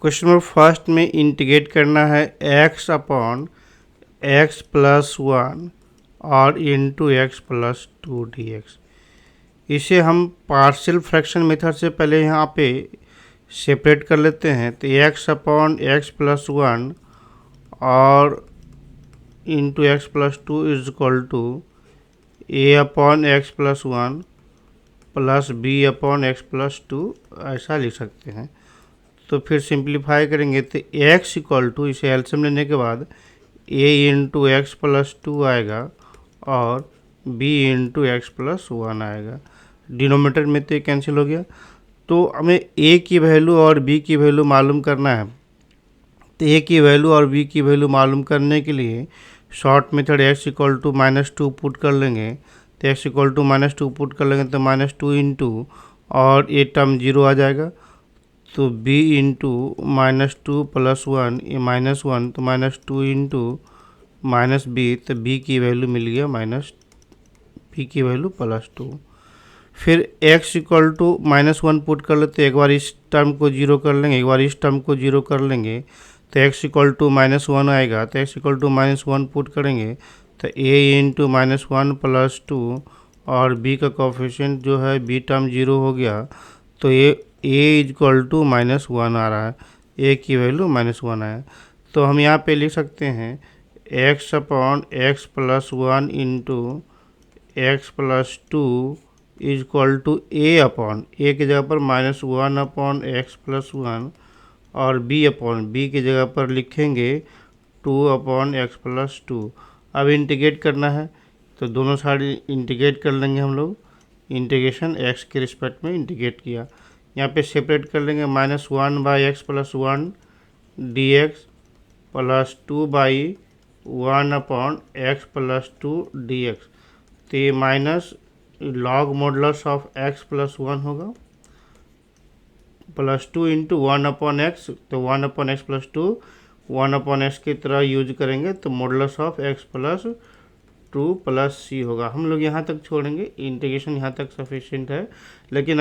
Question number first में integrate करना है x upon x plus one और into x plus two D x. इसे हम पार्शियल फ्रैक्शन मेथड से पहले यहाँ पे सेपरेट कर लेते हैं। तो x upon x plus one और into x plus two is equal to a upon x plus one plus b upon x plus two, ऐसा लिख सकते हैं। तो फिर सिंप्लीफाई करेंगे तो x इक्वल टू, इसे एलसीएम लेने के बाद a into x plus to आएगा और b into x plus one आएगा। डिनोमिनेटर में तो ये कैंसिल हो गया। तो हमें a की वैल्यू और b की वैल्यू मालूम करना है। तो a की वैल्यू और b की वैल्यू मालूम करने के लिए short method x equal to minus two put कर लेंगे। तो x equal to minus two put कर लेंगे तो माइनस टू इंटू और ये टर्म जीरो आ जाएगा। तो b into minus two plus one, ये माइनस वन, तो minus two into minus B, तो b की वैल्यू मिल गया माइनस, b की वैल्यू प्लस टू। फिर x equal to minus one put कर लेते, एक बार इस टर्म को जीरो कर लेंगे, एक बार इस टर्म को जीरो कर लेंगे तो x equal to minus one आएगा। तो x equal to minus one put करेंगे तो a into minus one plus two और b का कोफिशिएंट जो है b टर्म जीरो हो गया। तो ये a equal to minus one आ रहा है, a की वैल्यू माइनस वन आया। तो हम यहाँ पे लिख सकते हैं x upon x plus one into x plus two is equal to a upon, a की जगह पर minus one upon x plus one और b अपॉन, b की जगह पर लिखेंगे two upon x plus two. अब इंटीग्रेट करना है तो दोनों साइड इंटीग्रेट कर लेंगे हम लोग। इंटीग्रेशन x के रिस्पेक्ट में इंटीग्रेट किया, यहाँ पे सेपरेट कर लेंगे minus one by x plus one d x plus two by one upon x plus two D x. तो ये minus log modulus of x plus one होगा plus two into one upon x, तो one upon x plus two one upon x की तरह use करेंगे तो modulus of x plus two plus सी होगा। हम लोग यहाँ तक छोड़ेंगे, इंटीग्रेशन यहाँ तक सफिशिएंट है। लेकिन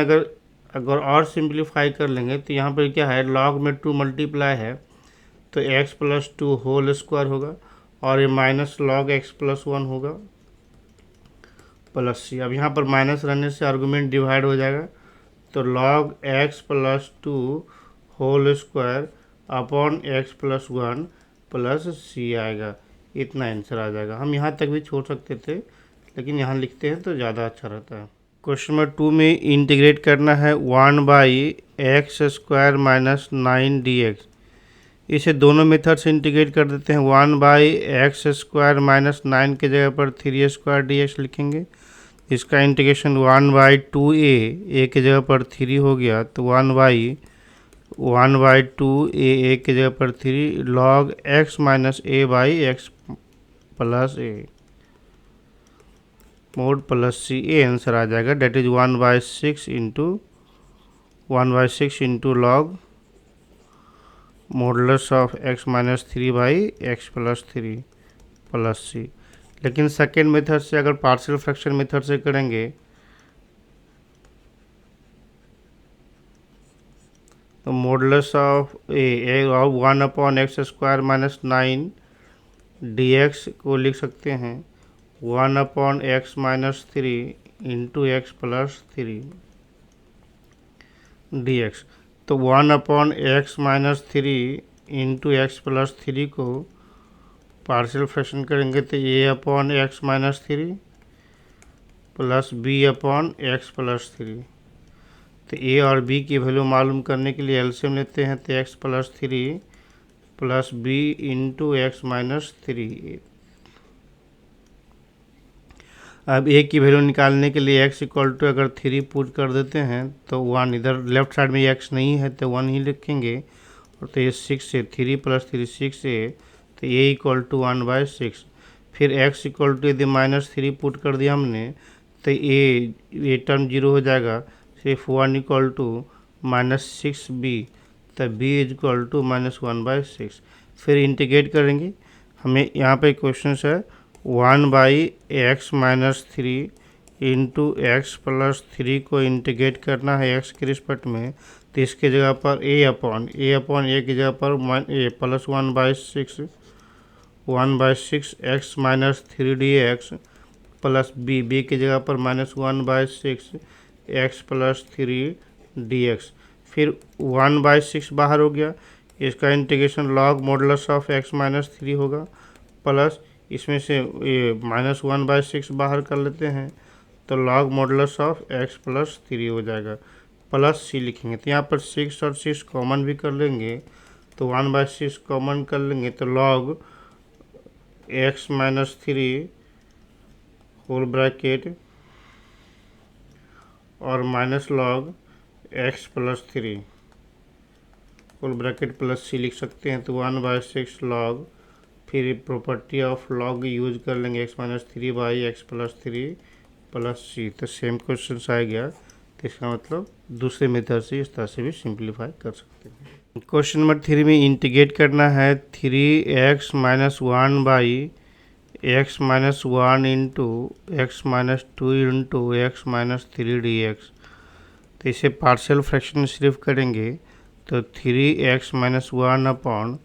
अगर और सिंप्लीफाई कर लेंगे तो यहाँ पर क्या है, लॉग में टू मल्टीप्लाई है तो x plus two whole square होगा और ये minus log x plus one होगा प्लस सी। अब यहाँ पर माइनस रहने से आर्गूमेंट डिवाइड हो जाएगा तो log x plus two whole square upon x plus one plus c आएगा। इतना आंसर आ जाएगा। हम यहाँ तक भी छोड़ सकते थे लेकिन यहाँ लिखते हैं तो ज़्यादा अच्छा रहता है। क्वेश्चन नंबर टू में इंटीग्रेट करना है one by x square minus nine d x. इसे दोनों मेथड से इंटीग्रेट कर देते हैं। One by x square minus nine के जगह पर थ्री स्क्वायर डी एक्स लिखेंगे। इसका integration one by to a की जगह पर थ्री हो गया तो वन बाई टू ए की जगह पर three log x minus a by x plus a mod plus c, a answer आ जाएगा। That is one by six into log modulus of x minus three by x plus three plus c. लेकिन second method से अगर partial fraction method से करेंगे तो modulus of a one upon x square minus nine d x को लिख सकते हैं one upon x minus three into x plus three d x. तो one upon x minus three into x plus three को partial fraction करेंगे तो a upon x minus three plus B upon x plus three. तो a और B की value मालूम करने के लिए एलसीएम लेते हैं तो x plus three plus b into x minus three. अब ए की वैल्यू निकालने के लिए एक्स इक्वल टू अगर थ्री पुट कर देते हैं तो वन, इधर लेफ्ट साइड में एक्स नहीं है तो वन ही लिखेंगे और तो ये सिक्स है, थ्री प्लस थ्री सिक्स है तो a equal to one by six. फिर एक्स इक्वल टू यदि माइनस थ्री पुट कर दिया हमने तो ए टर्म जीरो हो जाएगा। सिर्फ one equal to minus six b, तो b is equal to minus one by six. फिर इंटीग्रेट करेंगे। हमें यहाँ पे क्वेश्चन है one by x minus three into x plus three को इंटीग्रेट करना है एक्स के रिस्पेक्ट में। तो इसके जगह पर ए की जगह पर a plus 1/6 x minus 3 dx plus b की जगह पर -1/6 एक्स प्लस 3 dx। फिर 1/6 बाहर हो गया, इसका integration log modulus of x minus 3 होगा, प्लस इसमें से ये -1/6 बाहर कर लेते हैं तो log modulus of x plus 3 हो जाएगा, प्लस सी लिखेंगे। तो यहाँ पर 6 और 6 कॉमन भी कर लेंगे, तो 1/6 कॉमन कर लेंगे तो log x minus 3 whole bracket और minus log x plus 3 whole bracket plus c लिख सकते हैं। तो 1/6 लॉग, फिर प्रॉपर्टी ऑफ लॉग यूज कर लेंगे x minus 3/x plus 3 plus c. तो सेम क्वेश्चन आ गया, तो इसका मतलब दूसरे मेथड से इस तरह से भी सिंप्लीफाई कर सकते हैं। क्वेश्चन नंबर 3 में इंटीग्रेट करना है 3x minus 1/x-1 into x-2 into x minus 3 dx। तो इसे पार्शियल फ्रैक्शन सिर्फ करेंगे तो 3x minus 1 upon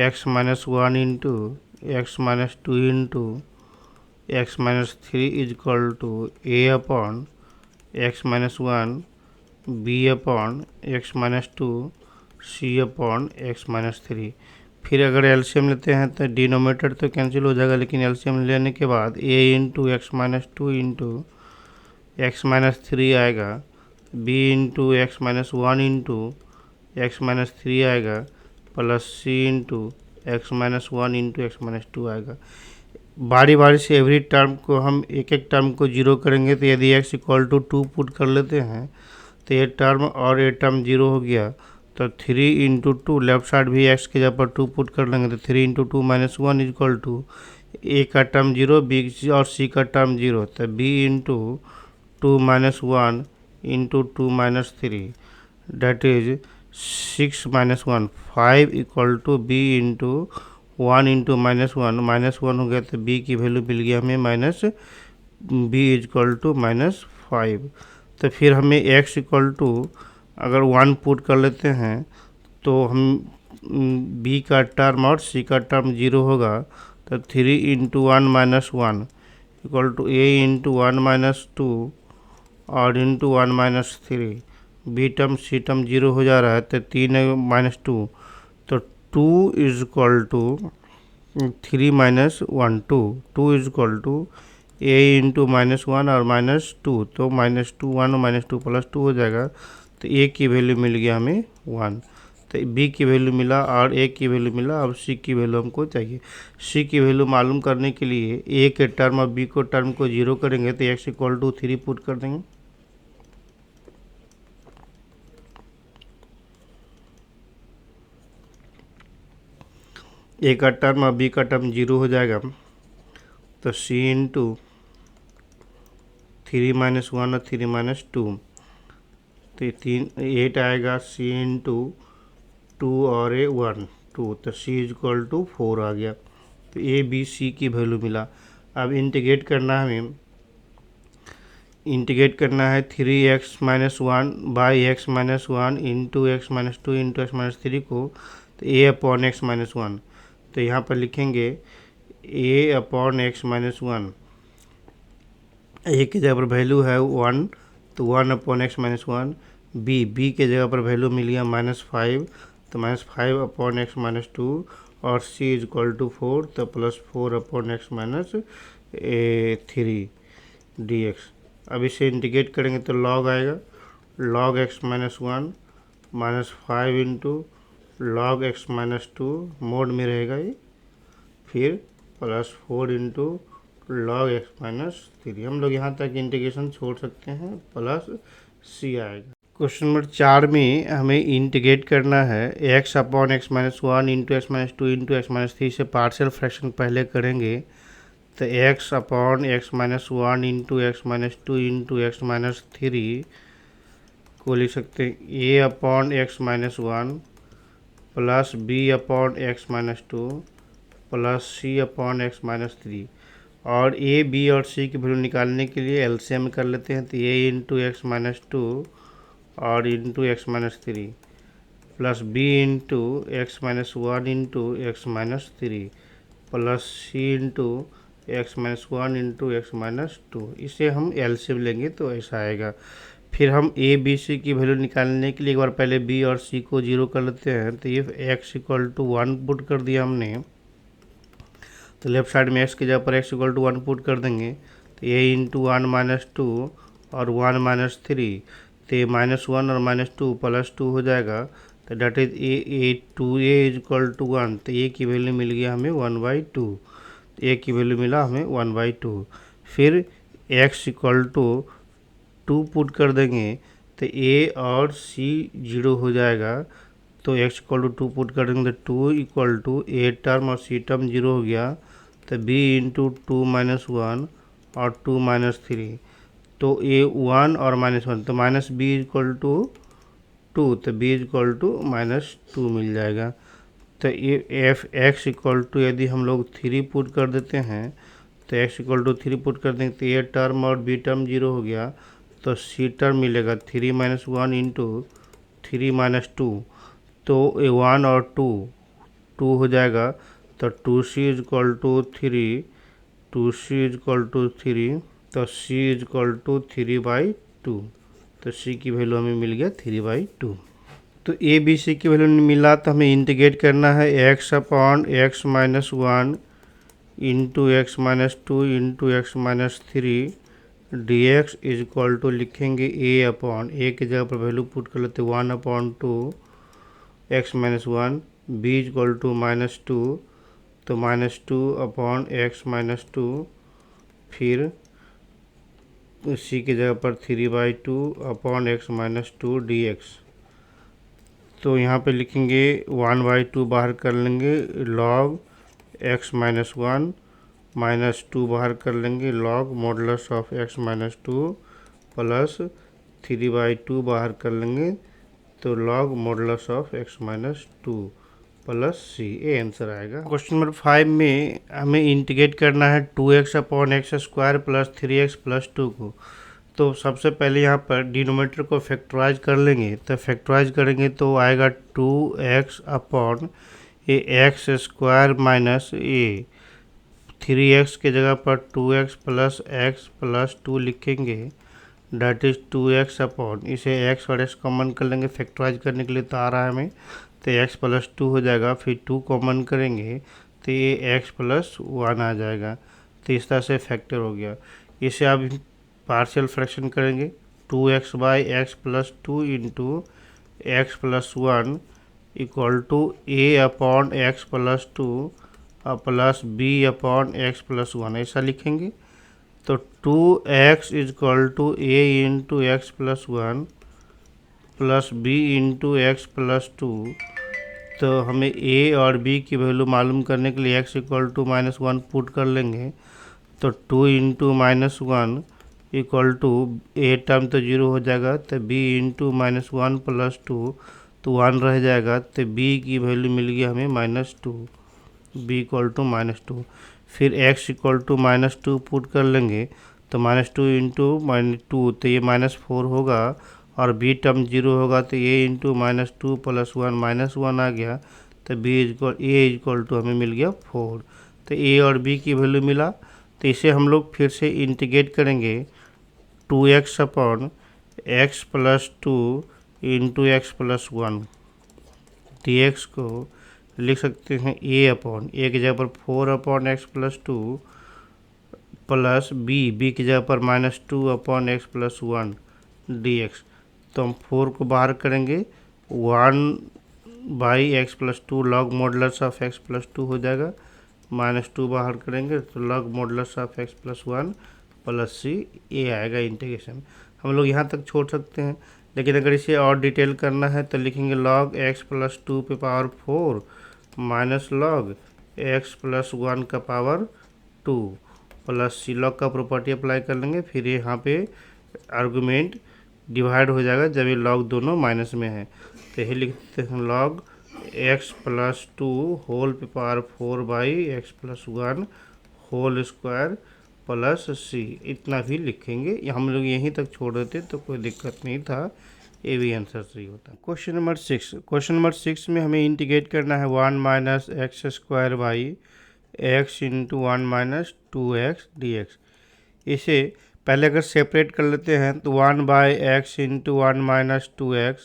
x-1 into x-2 into x minus 3 is equal to a upon x-1 b upon x-2 c upon x-3। फिर अगर LCM लेते हैं तो डिनोमिनेटर तो कैंसिल हो जाएगा, लेकिन एलसीएम लेने के बाद a into x-2 into x-3 आएगा, b into x-1 into x-3 आएगा, plus c into x-1 into x-2 आएगा। बारी बारी से एवरी टर्म को हम एक एक टर्म को जीरो करेंगे। तो यदि x इक्वल टू 2 पुट कर लेते हैं तो ये टर्म और ये टर्म जीरो हो गया, तो 3 इंटू 2 लेफ्ट साइड भी x के जगह पर 2 पुट कर लेंगे तो 3 into 2 minus 1 is equal to a का टर्म जीरो, b और c का टर्म जीरो, तो b into 2 minus 1 into 2 minus 3 that is 6 minus 1 5 equal to b into 1 into -1 हो गया, तो b की वैल्यू मिल गया हमें minus b is equal to -5। तो फिर हमें x इक्वल टू अगर 1 पुट कर लेते हैं तो हम b का टर्म और c का टर्म जीरो होगा, तो 3 into 1 minus 1 equal to a into 1 minus 2 और into 1 minus 3, b term c term zero हो जा रहा है, तो 3 माइनस 2, तो 2 is equal to 3 minus 1 2 is equal to a into -1 और -2, तो -2 1 -2 प्लस 2 हो जाएगा, तो a की वैल्यू मिल गया हमें 1। तो b की वैल्यू मिला और a की वैल्यू मिला। अब c की वैल्यू हमको चाहिए। c की वैल्यू मालूम करने के लिए a के टर्म और b को टर्म को जीरो करेंगे, तो x इक्वल टू 3 पुट कर देंगे, a का टर्म और b का टर्म जीरो हो जाएगा, तो c इंटू 3 माइनस 1 और 3 माइनस 2, तो 8 आएगा, c इंटू 2 और a 1 2, तो c इज इक्वल टू 4 आ गया। तो a b c की वैल्यू मिला। अब इंटीग्रेट करना है हमें, इंटीग्रेट करना है 3x minus 1 by x minus 1 into x minus 2 into x minus 3 को, तो a अपॉन एक्स माइनस 1, तो यहाँ पर लिखेंगे a upon x minus 1, a की जगह पर वैल्यू है 1, तो 1 अपॉन एक्स माइनस 1, b के जगह पर वैल्यू मिल गया -5, तो -5 अपॉन एक्स माइनस 2 और c इज इक्वल टू 4, तो +4 अपॉन एक्स माइनस 3 dx। अब इसे इंटीग्रेट करेंगे तो लॉग आएगा, log x minus 1 -5 into log x minus 2 mode में रहेगा ये, फिर +4 इंटू लॉग एक्स माइनस 3। हम लोग यहाँ तक इंटीग्रेशन छोड़ सकते हैं, प्लस सी आएगा। क्वेश्चन नंबर 4 में हमें इंटीग्रेट करना है x upon x minus 1 into x minus 2 into x minus 3 से पार्शियल फ्रैक्शन पहले करेंगे, तो x upon x minus 1 into x minus 2 into x minus 3 को लिख सकते हैं a upon x minus 1 plus b upon x minus 2 plus c upon x minus 3। और a b और c की वैल्यू निकालने के लिए एलसीएम कर लेते हैं, तो a इंटू एक्स माइनस 2 और into x minus three plus b into x minus one into x minus three plus c into x minus one into x minus two. इसे हम एलसीएम लेंगे तो ऐसा आएगा। फिर हम ए बी सी की वैल्यू निकालने के लिए एक बार पहले बी और सी को जीरो कर लेते हैं। तो ये x equal to one put कर दिया हमने, तो लेफ्ट साइड में एक्स की जगह पर x equal to one put कर देंगे। तो a into one minus two और वन माइनस थ्री, तो ये माइनस वन और माइनस टू प्लस टू हो जाएगा। तो that is a two a is equal to one, तो ए की वैल्यू मिल गया हमें वन बाई टू। ए की वैल्यू मिला हमें वन बाई टू। फिर x equal to two put कर देंगे, तो ए और सी जीरो हो जाएगा। तो x equal to two put कर देंगे तो two equal to a term और सी टर्म जीरो हो गया। तो b into two minus one और टू माइनस थ्री, तो ए वन और माइनस वन, तो minus b equal to two, तो b equal to minus two मिल जाएगा। तो ये एफ एक्स इक्वल टू यदि हम लोग थ्री पुट कर देते हैं, तो x equal to three put कर देंगे तो ए टर्म और बी टर्म जीरो हो गया। तो सी टर्म मिलेगा three minus one into three minus two, तो ए वन और टू टू हो जाएगा। तो two C is equal to three, two C is equal to three, तो C is equal to three by two. तो C की value हमें मिल गया थ्री बाई टू। तो ए बी सी की वैल्यू मिला तो हमें इंटीग्रेट करना है x upon x minus one into x minus two into x minus three d x is equal to लिखेंगे ए अपॉन, ए की जगह पर वैल्यू पुट कर लेते one upon two x minus one, B is equal to minus two, तो minus two upon x minus two, फिर C की जगह पर three by two upon x minus two D x. तो यहाँ पे लिखेंगे वन बाई टू बाहर कर लेंगे log x minus one, minus two बाहर कर लेंगे log modulus of x minus two, plus three by two बाहर कर लेंगे तो log modulus of x minus two plus c. ये आंसर आएगा। क्वेश्चन नंबर 5 में हमें इंटीग्रेट करना है two x upon x square plus three x plus two को। तो सबसे पहले यहाँ पर डिनोमिनेटर को फैक्टराइज कर लेंगे, तो फैक्टराइज करेंगे तो आएगा two x upon a x square minus a, three x के जगह पर टू एक्स प्लस टू लिखेंगे, that is two x upon, इसे एक्स और एक्स कॉमन कर लेंगे फैक्टराइज करने के लिए तो आ रहा है हमें, तो एक्स प्लस टू हो जाएगा। फिर टू कॉमन करेंगे तो ये एक्स प्लस वन आ जाएगा। तो इस तरह से फैक्टर हो गया। इसे आप पार्शियल फ्रैक्शन करेंगे, two x by x plus two into x plus one equal to A upon x plus two plus B upon x plus one, ऐसा लिखेंगे। तो two x is equal to a into x plus one plus b into x plus two. तो हमें ए और B की value मालूम करने के लिए x equal to minus one put कर लेंगे। तो two into minus one equal to, a term तो जीरो हो जाएगा, तो b into minus one plus two, तो वन रह जाएगा। तो बी की वैल्यू मिल गई हमें minus two, b equal to minus two. फिर x equal to minus two put कर लेंगे, तो minus two into minus two, तो ये माइनस फोर होगा और बी टर्म जीरो होगा, तो a into minus two plus one minus one आ गया। तो b equal a equal to two मिल गया फोर। तो ए और बी की वैल्यू मिला, तो इसे हम लोग फिर से इंटीग्रेट करेंगे two x upon x plus two into x plus one, d x को लिख सकते हैं ए अपॉन, ए की जगह पर four upon x plus two plus b की जगह पर minus two upon x plus one d x. तो हम फोर को बाहर करेंगे, one by x plus two log modulus of x plus two हो जाएगा, माइनस टू बाहर करेंगे तो log modulus of x plus one plus c, ये आएगा इंटीग्रेशन। हम लोग यहाँ तक छोड़ सकते हैं, लेकिन अगर इसे और डिटेल करना है तो लिखेंगे लॉग एक्स प्लस टू पे power four minus log x plus one का power to plus C, log का प्रॉपर्टी अप्लाई कर लेंगे। फिर यहाँ पे आर्गूमेंट डिवाइड हो जाएगा जब ये लॉग दोनों माइनस में है, तो यही लिखते हैं log x plus two whole पे power four by x plus one whole square plus c, इतना भी लिखेंगे। हम लोग यहीं तक छोड़ देते तो कोई दिक्कत नहीं था, ये भी आंसर सही होता है। क्वेश्चन नंबर 6 में हमें इंटीग्रेट करना है 1 minus x square by x into 1 minus 2x dx। इसे पहले अगर सेपरेट कर लेते हैं तो 1 by x into 1 minus 2x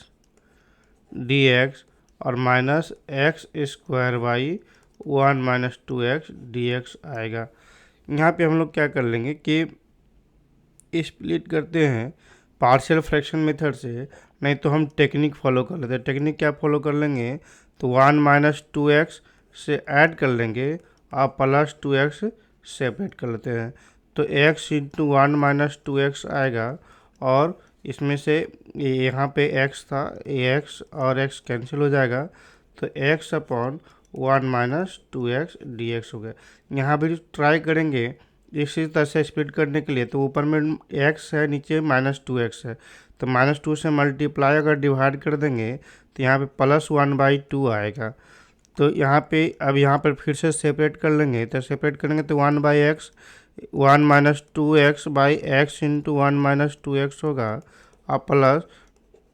dx और minus x square by 1 minus 2x dx आएगा। यहाँ पे हम लोग क्या कर लेंगे कि स्प्लिट करते हैं पार्शियल फ्रैक्शन मेथड से, नहीं तो हम टेक्निक फॉलो कर लेते हैं। टेक्निक क्या फॉलो कर लेंगे तो 1 माइनस 2x से ऐड कर लेंगे और प्लस 2x सेपरेट कर लेते हैं, तो x इंटू 1 माइनस 2x आएगा। और इसमें से यहाँ पे x था, x और x कैंसिल हो जाएगा, तो x upon 1 minus 2x dx हो गया। यहाँ भी ट्राई करेंगे इसी तरह से स्प्लिट करने के लिए, तो ऊपर में x है, नीचे माइनस 2x है, तो माइनस 2 से मल्टीप्लाई अगर डिवाइड कर देंगे तो यहाँ पे प्लस 1/2 आएगा। तो यहाँ पे अब यहाँ पर फिर से सेपरेट कर लेंगे, तो सेपरेट करेंगे तो 1/x 1 minus 2x by x into 1 minus 2x होगा और plus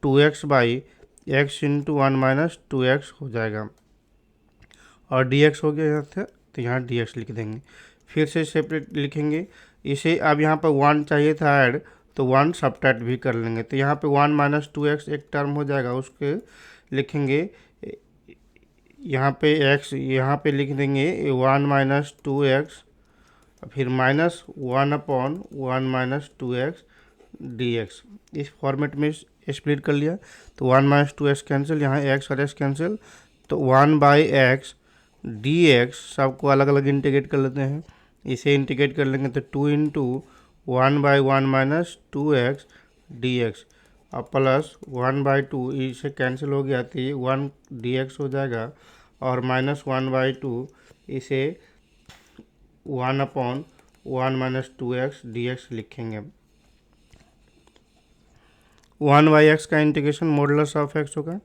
2x by x into 1 minus 2x हो जाएगा और dx हो गया यहाँ से, तो यहाँ dx लिख देंगे। फिर से सेपरेट लिखेंगे इसे। अब यहाँ पर 1 चाहिए था ऐड, तो 1 सब्ट्रैक्ट भी कर लेंगे, तो यहाँ पे 1 माइनस 2x एक टर्म हो जाएगा, उसके लिखेंगे यहाँ पे x, यहाँ पे लिख देंगे 1 माइनस 2x, फिर minus 1 upon 1 minus 2x dx। इस फॉर्मेट में स्प्लिट कर लिया, तो 1 माइनस 2x कैंसिल, यहाँ x और x कैंसिल, तो 1 बाई एक्स dx सबको अलग अलग इंटीग्रेट कर लेते हैं। इसे इंटीग्रेट कर लेंगे तो 2 into 1 by 1 minus 2x dx और प्लस 1/2, इसे कैंसिल हो गया तो ये 1 dx हो जाएगा और माइनस 1/2 इसे 1 अपॉन 1 माइनस 2x dx लिखेंगे। 1/x का इंटीग्रेशन मॉडुलस ऑफ x होगा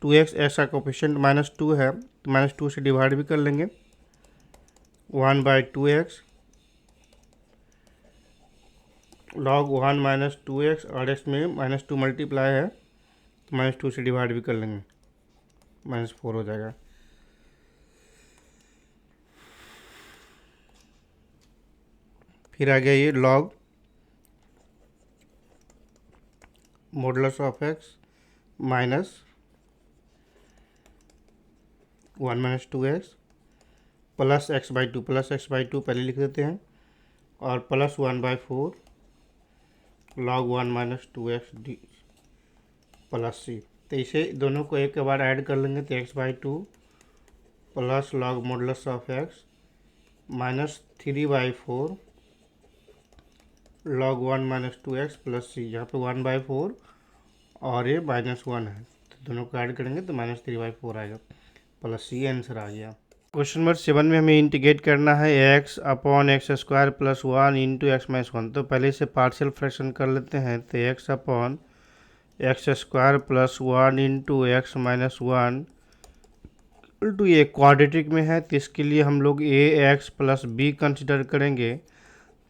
2x, ऐसा कोफिशिएंट माइनस 2 है तो माइनस 2 से डिवाइड भी कर लेंगे, 1/2x लॉग 1 माइनस 2x और x में माइनस 2 मल्टीप्लाई है तो माइनस 2 से डिवाइड भी कर लेंगे, माइनस 4 हो जाएगा। फिर आ गया ये log modulus of x minus 1 minus 2x plus x/2, plus x/2 पहले लिख देते हैं और plus 1/4 log 1 minus 2x D plus c। तो इसे दोनों को एक के बाद ऐड कर लेंगे तो x/2 plus log modulus of x minus 3/4 log 1 minus 2x plus c। यहाँ पे 1/4 और ये माइनस 1 है, तो दोनों को ऐड करेंगे तो माइनस 3/4 आएगा, प्लस सी आंसर आ गया। क्वेश्चन नंबर 7 में हमें इंटीग्रेट करना है x upon x square plus 1 into x minus 1। तो पहले से पार्शियल फ्रैक्शन कर लेते हैं, तो x upon x square plus 1 into x minus 1 to ये क्वाड्रेटिक में है, तो इसके लिए हम लोग ax प्लस बी कंसिडर करेंगे,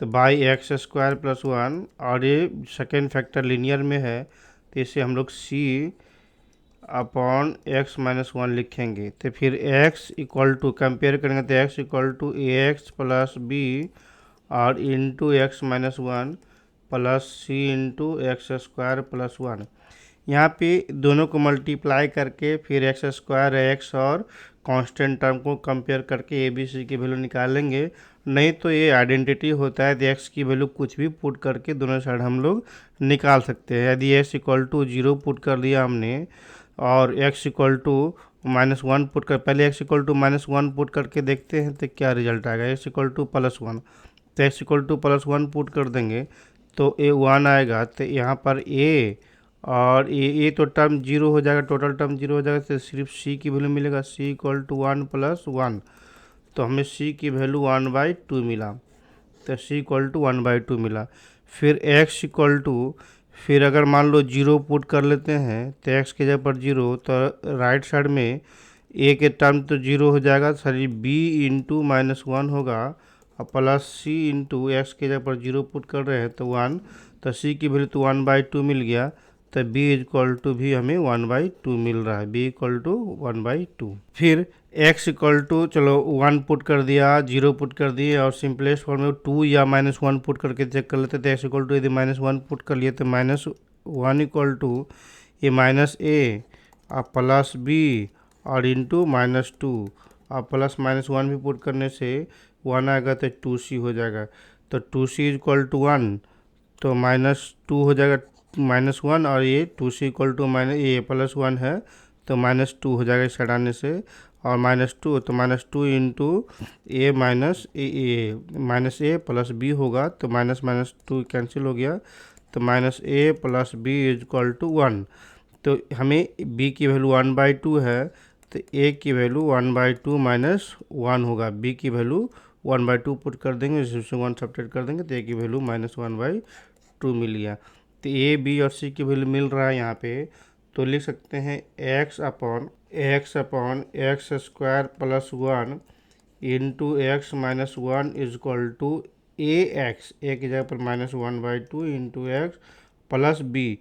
तो बाई एक्स स्क्वायर प्लस 1 और ये सेकेंड फैक्टर लीनियर में है, तो इसे हम लोग c अपॉन एक्स माइनस 1 लिखेंगे। तो फिर x इक्वल टू कंपेयर करेंगे तो x equal to ax plus b और into x minus 1 plus c into x square plus 1। यहाँ पे दोनों को मल्टीप्लाई करके फिर एक्स स्क्वायर एक्स और कांस्टेंट टर्म को कंपेयर करके ए बी सी की वैल्यू निकालेंगे। नहीं तो ये आइडेंटिटी होता है, तो एक्स की वैल्यू कुछ भी पुट करके दोनों साइड हम लोग निकाल सकते हैं। यदि एक्स इक्वल टू 0 पुट कर दिया हमने और x equal to minus 1 put कर, पहले x equal to minus 1 put करके देखते हैं तो क्या रिजल्ट आएगा। x इक्वल टू प्लस 1, तो x equal two plus 1 put कर देंगे तो a 1 आएगा, तो यहाँ पर a और a तो टर्म 0 हो जाएगा, टोटल टर्म 0 हो जाएगा, तो सिर्फ c की वैल्यू मिलेगा, c इक्वल टू 1 प्लस 1, तो हमें c की वैल्यू 1/2 मिला, तो c इक्वल टू 1/2 मिला। फिर x इक्वल टू, फिर अगर मान लो 0 पुट कर लेते हैं तो x के जगह पर 0, तो राइट साइड में a के टर्म तो 0 हो जाएगा, सॉरी b इंटू माइनस 1 होगा और प्लस सी इंटू एक्स के जगह पर 0 पुट कर रहे हैं तो 1, तो सी की वैल्यू तो 1/2 मिल गया, तो बी इक्वल टू भी हमें 1/2 मिल रहा है, बी इक्वल टू 1/2। फिर एक्स इक्वल टू, चलो 1 पुट कर दिया, 0 पुट कर दिए, और सिंपलेस्ट फॉर्म में 2 या -1 पुट करके चेक कर लेते थे। एक्स इक्वल टू यदि -1 पुट कर लिए तो -1 इक्वल टू ये माइनस ए और प्लस बी और इंटू -2 और प्लस -1 भी पुट करने से 1 आएगा तो 2c हो जाएगा, तो 2c इक्वल टू 1, तो -2 हो जाएगा -1, और ये 2c इक्वल टू ये +1 है तो -2 हो जाएगा इस हटाने से, और -2 तो -2 into a minus a plus b होगा, तो -2 कैंसिल हो गया, तो -a plus b equal to 1। तो हमें b की वैल्यू 1/2 है, तो a की वैल्यू 1/2 -1 होगा, b की वैल्यू 1/2 पुट कर देंगे, इसमें 1 सब्ट्रैक्ट कर देंगे तो a की वैल्यू -1/2 मिल गया। तो a, b और c की वैल्यू मिल रहा है यहाँ पे, तो लिख सकते हैं x upon x square plus 1 into x minus 1 is equal to a की जगह पर -1/2 इंटू एक्स प्लस बी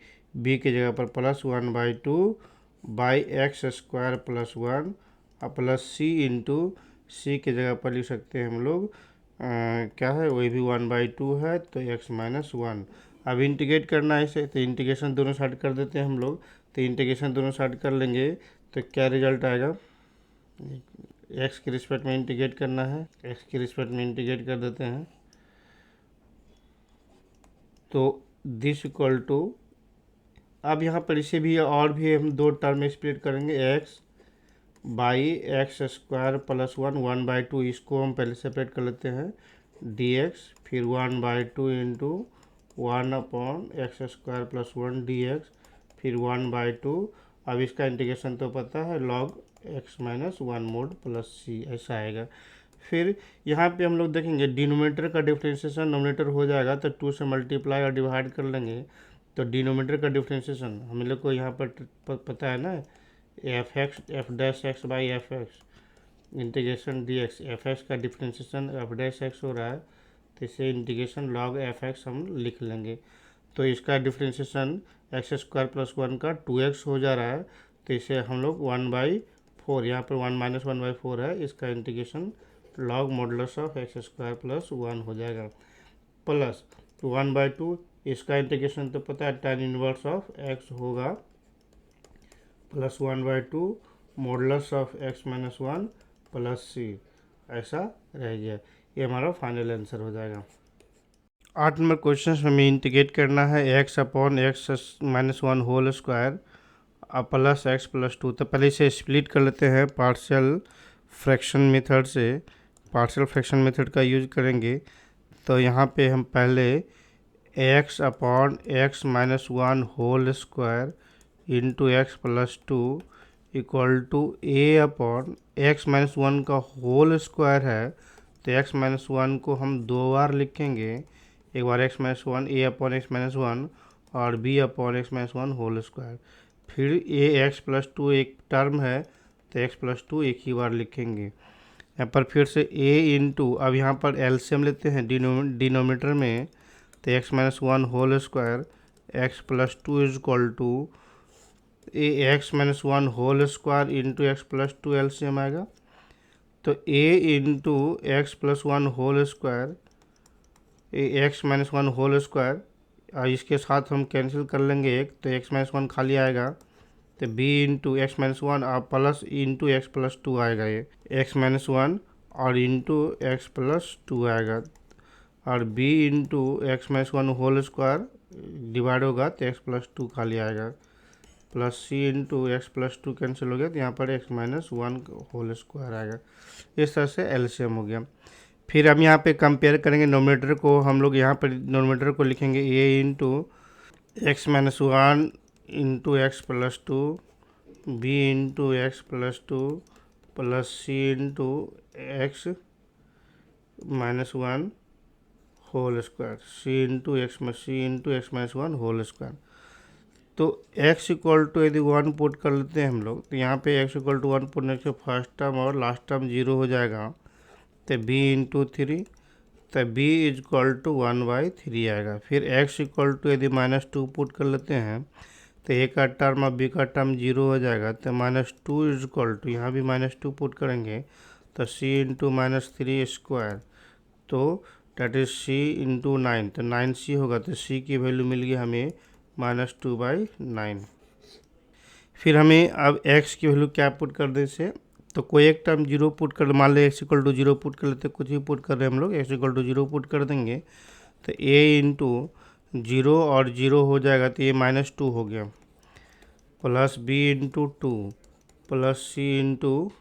की जगह पर +1/2 बाई एक्स स्क्वायर प्लस 1 और प्लस सी इंटू सी की जगह पर लिख सकते हैं हम लोग क्या है, वही भी 1/2 है, तो x-1। अब इंटीग्रेट करना है इसे, तो इंटीग्रेशन दोनों साइड कर देते हैं हम लोग, तो इंटीग्रेशन दोनों साइड कर लेंगे तो क्या रिजल्ट आएगा, एक्स के रिस्पेक्ट में इंटीग्रेट करना है, एक्स के रिस्पेक्ट में इंटीग्रेट कर देते हैं, तो दिस इक्वल टू, अब यहाँ पर इसे भी और भी हम दो टर्म में स्प्लिट करेंगे, x by x square plus 1/2, इसको हम पहले सेपरेट कर लेते हैं, dx, फिर 1/2 इंटू 1/x² प्लस 1 dx, फिर 1/2, अब इसका इंटीग्रेशन तो पता है log x-1 mode plus c, ऐसा आएगा। फिर यहाँ पे हम लोग देखेंगे डिनोमिनेटर का डिफ्रेंशिएशन नोमिनेटर हो जाएगा, तो 2 से मल्टीप्लाई और डिवाइड कर लेंगे, तो डिनोमिनेटर का डिफ्रेंशिएशन हम लोग को यहाँ पर पता है ना, f(x) by f(x) integration dx, f(x) का डिफ्रेंशिएशन f' हो रहा है, तो इसे इंटीग्रेशन log f(x) हम लिख लेंगे, तो इसका डिफ्रेंशिएशन x² प्लस 1 का 2x हो जा रहा है, तो इसे हम लोग 1/4, यहाँ पर 1 - 1/4 है, इसका integration log modulus of x² plus 1 हो जाएगा, प्लस 1/2, इसका इंटीग्रेशन तो पता है tan इनवर्स ऑफ x होगा, plus 1/2 modulus of x-1 plus c, ऐसा रह गया, ये हमारा फाइनल आंसर हो जाएगा। 8 नंबर क्वेश्चन में हमें इंटीग्रेट करना है x/(x-1) whole square plus x plus 2, तो पहले इसे स्प्लिट कर लेते हैं पार्शियल फ्रैक्शन मेथड से, पार्शियल फ्रैक्शन मेथड का यूज करेंगे, तो यहाँ पे हम पहले x/(x-1) whole square into x plus 2 equal to a/(x-1) का होल स्क्वायर है, तो x-1 को हम दो बार लिखेंगे, एक बार x-1 a/(x-1) और b/(x-1) होल स्क्वायर, फिर x प्लस 2 एक टर्म है, तो x प्लस 2 एक ही बार लिखेंगे, यहाँ पर फिर से a इंटू, अब यहाँ पर एलसीएम लेते हैं डिनोमिनेटर में, तो x-1 whole square x plus 2 is equal to x-1 whole square into x plus 2 LCM आएगा, तो a into x plus 1 whole square x-1 whole square, और इसके साथ हम कैंसिल कर लेंगे एक, तो x-1 खाली आएगा, तो b इंटू x-1 और प्लस इंटू एक्स प्लस 2 आएगा, ये x-1 और इंटू एक्स प्लस 2 आएगा, और b into x-1 whole square divide होगा तो x प्लस 2 खाली आएगा, plus c into x plus 2 cancel हो गया, तो यहाँ पर x-1 होल स्क्वायर आएगा, इस तरह से एलसीएम हो गया। फिर हम यहाँ पे कंपेयर करेंगे नोमिनेटर को, हम लोग यहाँ पर नोमिनेटर को लिखेंगे a into x-1 into x plus 2, b into x plus 2 plus c into x-1 whole square, c into x-1 whole square, तो x इक्वल टू यदि 1 पुट कर लेते हैं हम लोग, तो यहाँ पे x इक्वल टू 1 पुट करने से फर्स्ट टर्म और लास्ट टर्म 0 हो जाएगा, तो b इंटू 3 तो बी इज इक्वल टू 1/3 आएगा। फिर एक्स इक्वल टू यदि -2 पुट कर लेते हैं तो ए का टर्म और बी का टर्म 0 हो जाएगा। तो -2 इज इक्वल टू, यहाँ भी -2 पुट करेंगे तो सी इंटू -3 स्क्वायर, तो डेट इज सी इंटू 9, तो 9c होगा। तो सी की वैल्यू मिल गई हमें -2/9। फिर हमें अब x की वैल्यू क्या पुट कर दे से, तो कोई एक टर्म 0 पुट कर, मान लो x इक्वल टू 0 पुट कर लेते, कुछ भी पुट कर रहे हैं हम लोग, x इक्वल टू 0 पुट कर देंगे तो a इंटू 0 और 0 हो जाएगा तो ये -2 हो गया, plus b into 2 plus c into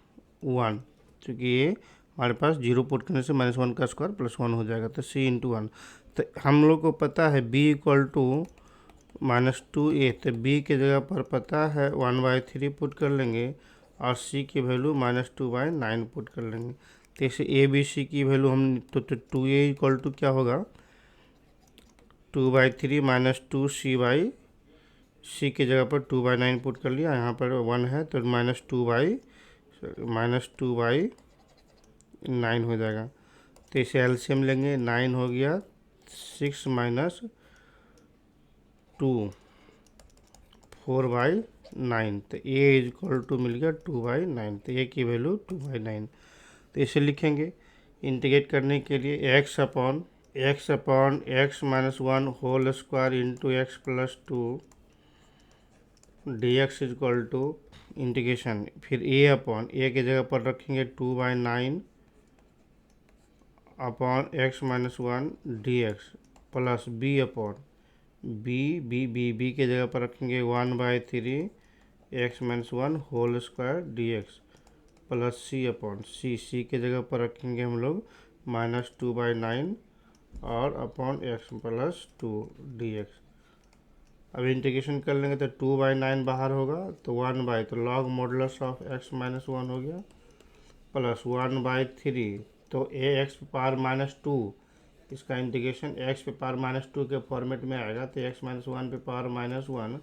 1, क्योंकि ये हमारे पास 0 पुट करने से -1 का स्क्वायर +1 हो जाएगा, तो c इंटू 1। तो हम लोग को पता है b इक्वल टू -2a, तो b के जगह पर पता है 1/3 पुट कर लेंगे और c की वैल्यू -2/9 पुट कर लेंगे। तो इसे a b c की वैल्यू हम तो 2a इक्वल टू क्या होगा, 2/3 -2c की जगह पर 2/9 पुट कर लिया, यहाँ पर 1 है तो -2/9 हो जाएगा। तो इसे एलसीएम लेंगे, 9 हो गया 6 माइनस 2 4/9, तो a इज इक्वल टू मिल गया 2/9, तो a की वैल्यू 2/9। तो इसे लिखेंगे इंटीग्रेट करने के लिए x upon x minus 1 whole square into x plus 2 dx is equal to integration, फिर a अपॉन a के जगह पर रखेंगे 2/9 upon x minus 1 dx plus b upon b के जगह पर रखेंगे 1/3 x minus 1 whole square dx plus c upon c के जगह पर रखेंगे हम लोग -2/9 और अपॉन x प्लस 2 dx। अब इंटीग्रेशन कर लेंगे तो 2/9 बाहर होगा तो 1/, तो log modulus of x minus 1 हो गया प्लस 1/3, तो ax पावर -2, इसका इंटीग्रेशन x पे पावर -2 के फॉर्मेट में आएगा, तो x माइनस 1 पे पावर -1,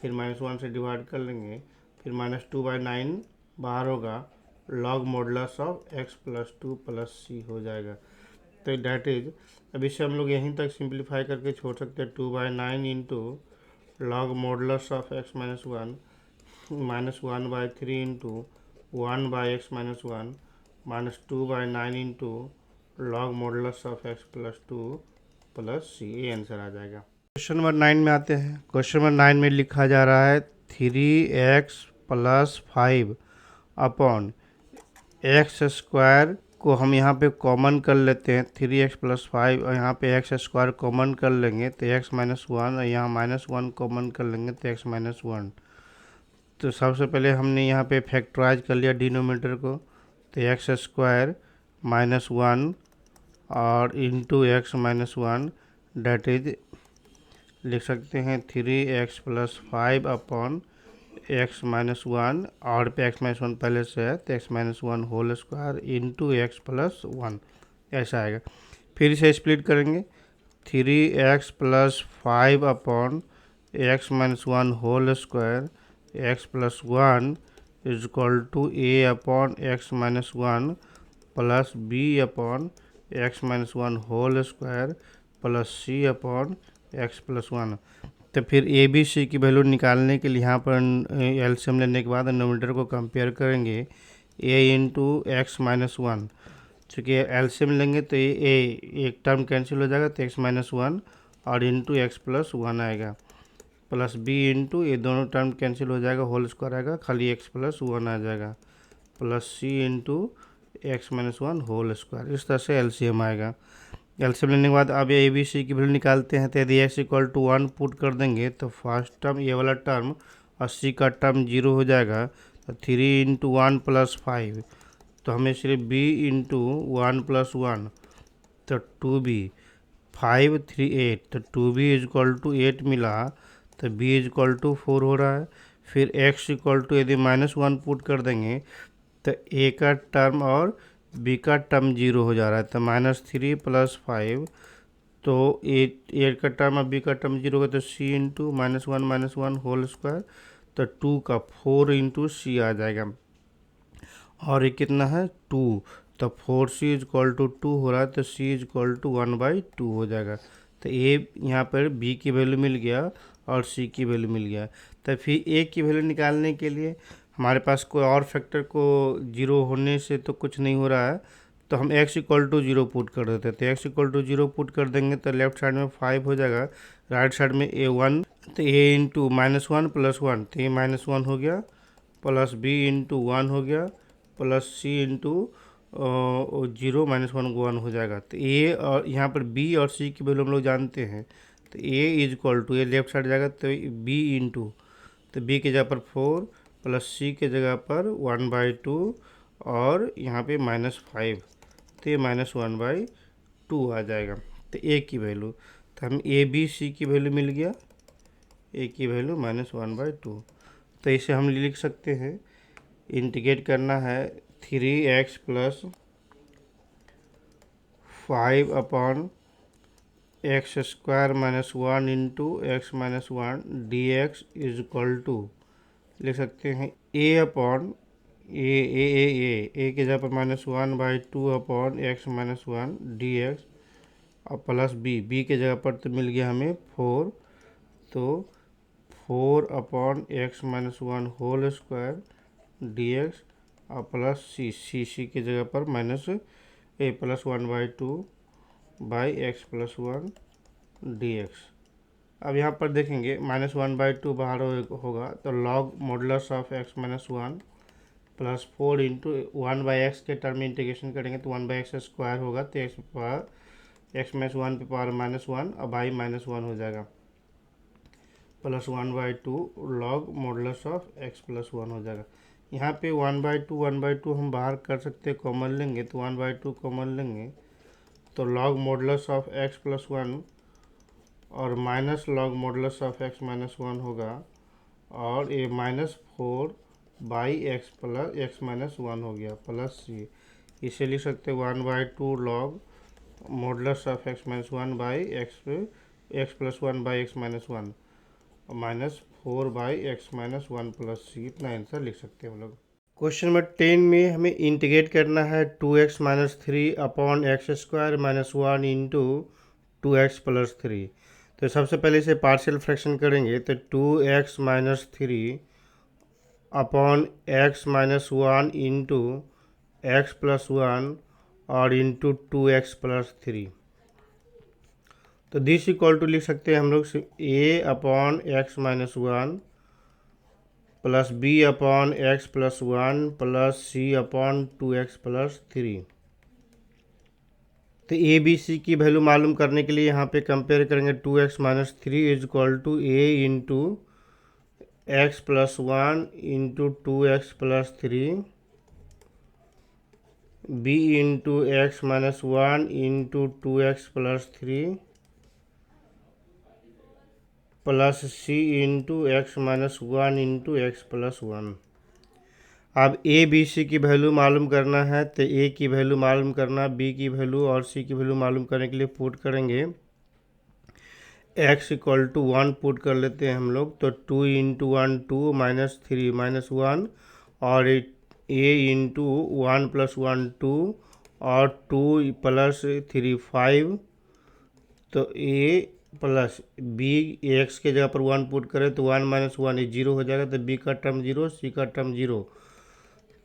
फिर -1 से डिवाइड कर लेंगे, फिर -2/9 बाहर होगा, log modulus of x plus 2 plus c हो जाएगा। तो डैट इज, अब इसे हम लोग यहीं तक सिंप्लीफाई करके छोड़ सकते हैं, 2/9 into log modulus of x minus 1 -1/3 into 1/x minus 1 -2/9 into log modulus of x plus 2 plus c, ये आंसर आ जाएगा। क्वेश्चन नंबर 9 में आते हैं। क्वेश्चन नंबर 9 में लिखा जा रहा है 3x plus 5 upon x square को हम यहाँ पे कॉमन कर लेते हैं, 3x प्लस 5 और यहाँ पे एक्स स्क्वायर कॉमन कर लेंगे तो x माइनस 1 और यहाँ -1 कॉमन कर लेंगे तो x माइनस 1। तो सबसे पहले हमने यहाँ पे फैक्टराइज कर लिया डिनोमिनेटर को, तो एक्स स्क्वायर -1 और into x minus 1, that is लिख सकते हैं 3x plus 5 upon x minus 1, और पे x माइनस 1 पहले से है तो x minus 1 whole square into x plus 1, ऐसा आएगा। फिर इसे स्प्लिट करेंगे, 3x plus 5 upon x minus 1 whole square x plus 1 is equal to a upon x minus 1 plus b upon x minus 1 whole square plus c upon x plus 1। तो फिर A B C की value निकालने के लिए यहाँ पर LCM लेने के बाद डिनोमिनेटर को कंपेयर करेंगे a इंटू एक्स माइनस 1, चूँकि एलसीएम लेंगे तो ये एक टर्म कैंसिल हो जाएगा तो x माइनस 1 और इंटू एक्स प्लस 1 आएगा, प्लस b इंटू ये दोनों टर्म कैंसिल हो जाएगा, होल स्क्वायर आएगा, खाली x प्लस 1 आ जाएगा, plus c into x minus 1 whole square. इस तरह से एलसीएम आएगा। एलसीएम लेने के बाद अब ए बी सी की वैल्यू निकालते हैं, तो यदि x इक्वल टू 1 पुट कर देंगे तो फर्स्ट टर्म ये वाला टर्म और c का टर्म 0 हो जाएगा, तो 3 इंटू 1 प्लस 5, तो हमें सिर्फ b इंटू 1 प्लस 1 तो 2b, 5 3 8, तो 2b इज इक्वल टू 8 मिला, तो b इज इक्वल टू 4 हो रहा है। फिर x इक्वल टू यदि -1 पुट कर देंगे तो a का टर्म और b का टर्म 0 हो जा रहा है, तो -3 प्लस 5, तो ए का टर्म और b का टर्म 0 होगा, तो c इंटू -1 होल स्क्वायर, तो 2 का 4 इंटू c आ जाएगा, और ये कितना है 2, तो 4c इज इक्वल टू 2 हो रहा है, तो c इज इक्वल टू 1/2 हो जाएगा। तो a यहाँ पर b की वैल्यू मिल गया और c की वैल्यू मिल गया। तो फिर a की वैल्यू निकालने के लिए हमारे पास कोई और फैक्टर को जीरो होने से तो कुछ नहीं हो रहा है, तो हम x इक्वल टू 0 पुट कर देते हैं। तो x इक्वल टू 0 पुट कर देंगे तो लेफ्ट साइड में 5 हो जाएगा, राइट साइड में a1, तो a इंटू -1 + 1, तो a -1 हो गया, प्लस b इंटू 1 हो गया, प्लस c इंटू 0 -1 1 हो जाएगा। तो a और यहाँ पर b और c की वैल्यू हम लोग जानते हैं। तो a इज इक्वल टू, ये लेफ्ट साइड जाएगा तो b इंटू, तो b की जगह पर 4 प्लस c के जगह पर 1/2 और यहाँ पे -5, तो ये -1/2 आ जाएगा। तो a की वैल्यू, तो हम a b c की वैल्यू मिल गया, a की वैल्यू -1/2। तो इसे हम लिख सकते हैं, इंटीग्रेट करना है 3x plus 5 upon x square -1 into x -1 dx is equal to, लिख सकते हैं a अपॉन ए के जगह पर -1/2 अपॉन x -1 dx और प्लस b के जगह पर तो मिल गया हमें 4, तो 4 upon x -1 whole square dx और प्लस c की जगह पर plus 1/2 by x plus 1 dx। अब यहाँ पर देखेंगे -1/2 बाहर होगा, तो log modulus of x -1 plus 4 into 1/x के टर्म में इंटीग्रेशन करेंगे तो 1/x स्क्वायर होगा, तो x -1 पे पावर -1 और बाई -1 हो जाएगा, plus 1/2 log modulus of x plus 1 हो जाएगा। यहाँ पे 1/2 हम बाहर कर सकते हैं, कॉमन लेंगे तो 1/2 कॉमन लेंगे, तो log modulus of x plus 1 और minus log modulus of x -1 होगा, और ये -4 बाई x -1 हो गया, प्लस c, इसे लिख सकते हैं 1/2 log modulus of x -1 by x plus 1 by x -1 और -4 बाई x -1 प्लस c, इतना आंसर लिख सकते हैं हम लोग। क्वेश्चन नंबर 10 में हमें इंटीग्रेट करना है 2x - 3 upon x square -1 into 2x plus 3। तो सबसे पहले इसे पार्शियल फ्रैक्शन करेंगे, तो 2x - 3 upon x -1 into x plus 1 और इंटू 2x प्लस 3। तो दिस इक्वल टू लिख सकते हैं हम लोग a upon x -1 plus b upon x plus 1 plus c upon 2x plus 3। तो a b c की वैल्यू मालूम करने के लिए यहाँ पे कंपेयर करेंगे 2x - 3 is equal to a into x plus 1 into 2x plus 3, b into x -1 into 2x plus 3 plus c into x -1 into x plus 1। अब a b c की वैल्यू मालूम करना है, तो a की वैल्यू मालूम करना, b की वैल्यू और c की वैल्यू मालूम करने के लिए पुट करेंगे, x इक्वल टू 1 पुट कर लेते हैं हम लोग, तो 2 इंटू 1 2 -3 -1 और a इंटू 1 प्लस 1 2 और 2 प्लस 3 5, तो a प्लस b, एक्स के जगह पर 1 पुट करें तो 1 - 1 0 हो जाएगा, तो b का टर्म 0, c का टर्म 0,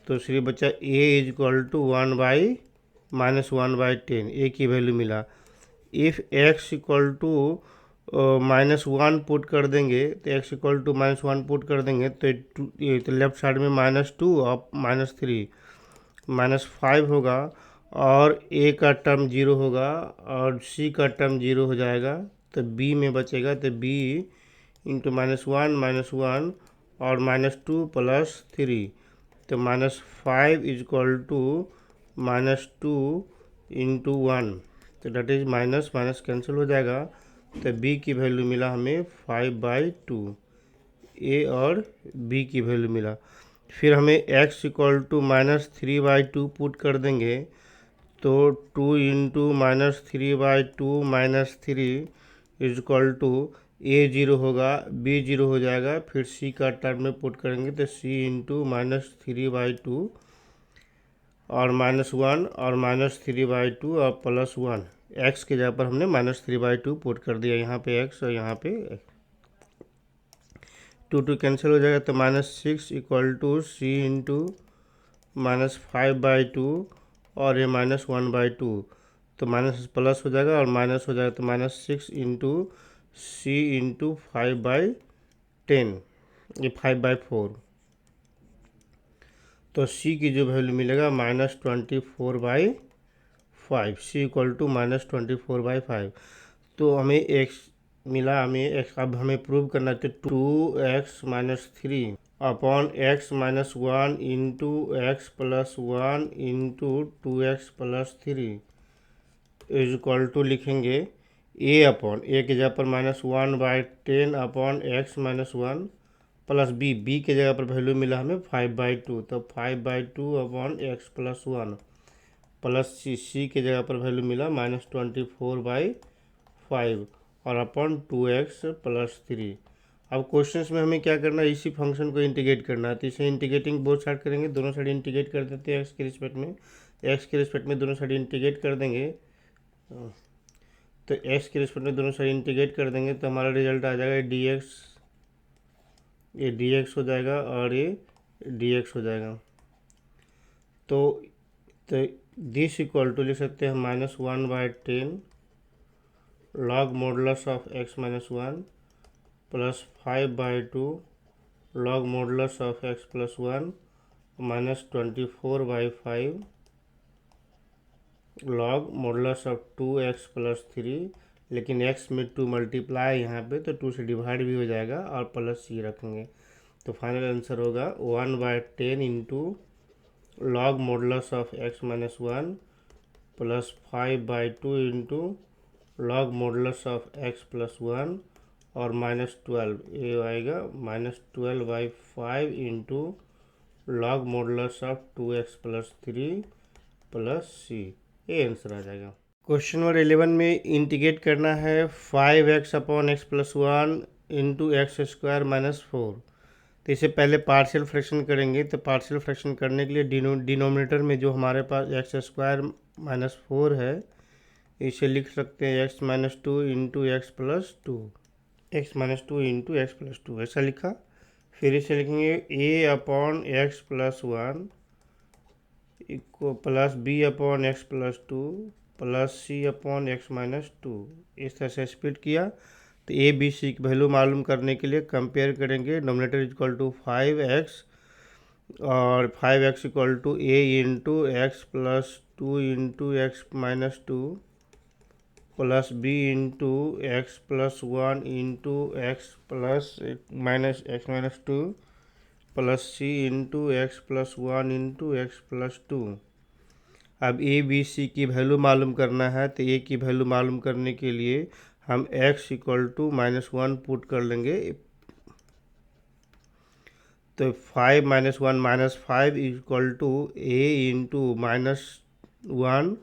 तो सिर्फ बच्चा a is equal to 1/-1/10, a की वैल्यू मिला। If x equal to -1 put कर देंगे, तो x इक्वल टू -1 पुट कर देंगे तो लेफ्ट साइड में -2 और -3 -5 होगा, और a का टर्म 0 होगा और c का टर्म 0 हो जाएगा, तो b में बचेगा, तो b इंटू -1 -1 और -2 प्लस 3, तो -5 इज इक्वल टू -2 इंटू 1, तो that is minus minus cancel हो जाएगा, तो b की वैल्यू मिला हमें 5/2, a और b की वैल्यू मिला। फिर हमें x इक्वल टू -3/2 पुट कर देंगे, तो 2 into -3/2 -3 is equal to a 0 होगा, b 0 हो जाएगा, फिर c का टर्म में पुट करेंगे तो c इंटू -3/2 और -1 और -3/2 और +1। x की जगह पर हमने -3/2 पुट कर दिया, यहाँ पे x और यहाँ पे 2 कैंसिल हो जाएगा, तो -6 = c इंटू -5/2 और ये -1/2, तो माइनस प्लस हो जाएगा और माइनस हो जाएगा, तो -6 इंटू c इंटू 5/10, ये 5/4। तो c की जो वैल्यू मिलेगा -24/5, c = -24/5। तो हमें x मिला, हमें x अब हमें प्रूव करना है, 2x - 3 upon x - 1 into x + 1 into 2x + 3 is equal to लिखेंगे a अपॉन a की जगह पर -1/10 अपॉन x - 1 प्लस b की जगह पर वैल्यू मिला हमें 5/2, तो 5/2 अपॉन x + 1 प्लस c की जगह पर वैल्यू मिला -24/5 और अपॉन 2x + 3। अब क्वेश्चंस में हमें क्या करना है, इसी फंक्शन को इंटीग्रेट करना है, तो इसे इंटीग्रेटिंग बोथ साइड करेंगे, दोनों साइड इंटीग्रेट कर देते हैं एक्स के रिस्पेक्ट में, एक्स के रिस्पेक्ट में दोनों साइड इंटीग्रेट कर देंगे, तो एक्स के रिस्पेक्ट में दोनों साइड इंटीग्रेट कर देंगे, तो हमारा रिजल्ट आ जाएगा dx, ये dx हो जाएगा और ये dx हो जाएगा। तो दिस इक्वल टू लिख सकते हैं -1/10 log modulus of x - 1 plus 5/2 log modulus of x + 1 -24/5 log modulus of 2x + 3, लेकिन x में 2 मल्टीप्लाई यहाँ पे, तो 2 से डिवाइड भी हो जाएगा और प्लस c रखेंगे, तो फाइनल आंसर होगा 1/10 into log modulus of x - 1 plus 5/2 into log modulus of x + 1 और -12, ये आएगा -12/5 into log modulus of 2x + 3 plus c, ये आंसर आ जाएगा। क्वेश्चन नंबर 11 में इंटीग्रेट करना है 5x upon x + 1 into x² - 4। तो इसे पहले पार्शियल फ्रैक्शन करेंगे, तो पार्शियल फ्रैक्शन करने के लिए डिनोमिनेटर में जो हमारे पास x² - 4 है, इसे लिख सकते हैं x - 2 into x + 2, x - 2 into x + 2 ऐसा लिखा। फिर इसे लिखेंगे a अपॉन x + 1 इक्व plus b upon x + 2 plus c upon x - 2, इस तरह से स्प्लिट किया। तो a b c की वैल्यू मालूम करने के लिए कंपेयर करेंगे, डिनोमिनेटर इक्वल टू 5x और 5x equal to a into x + 2 into x - 2 plus b into x + 1 into x - 2 plus c into x + 1 into x + 2। अब a b c की value मालूम करना है, तो a की वैल्यू मालूम करने के लिए हम x = -1 पुट कर लेंगे, तो 5 - 1 - 5 इक्वल टू a इंटू -1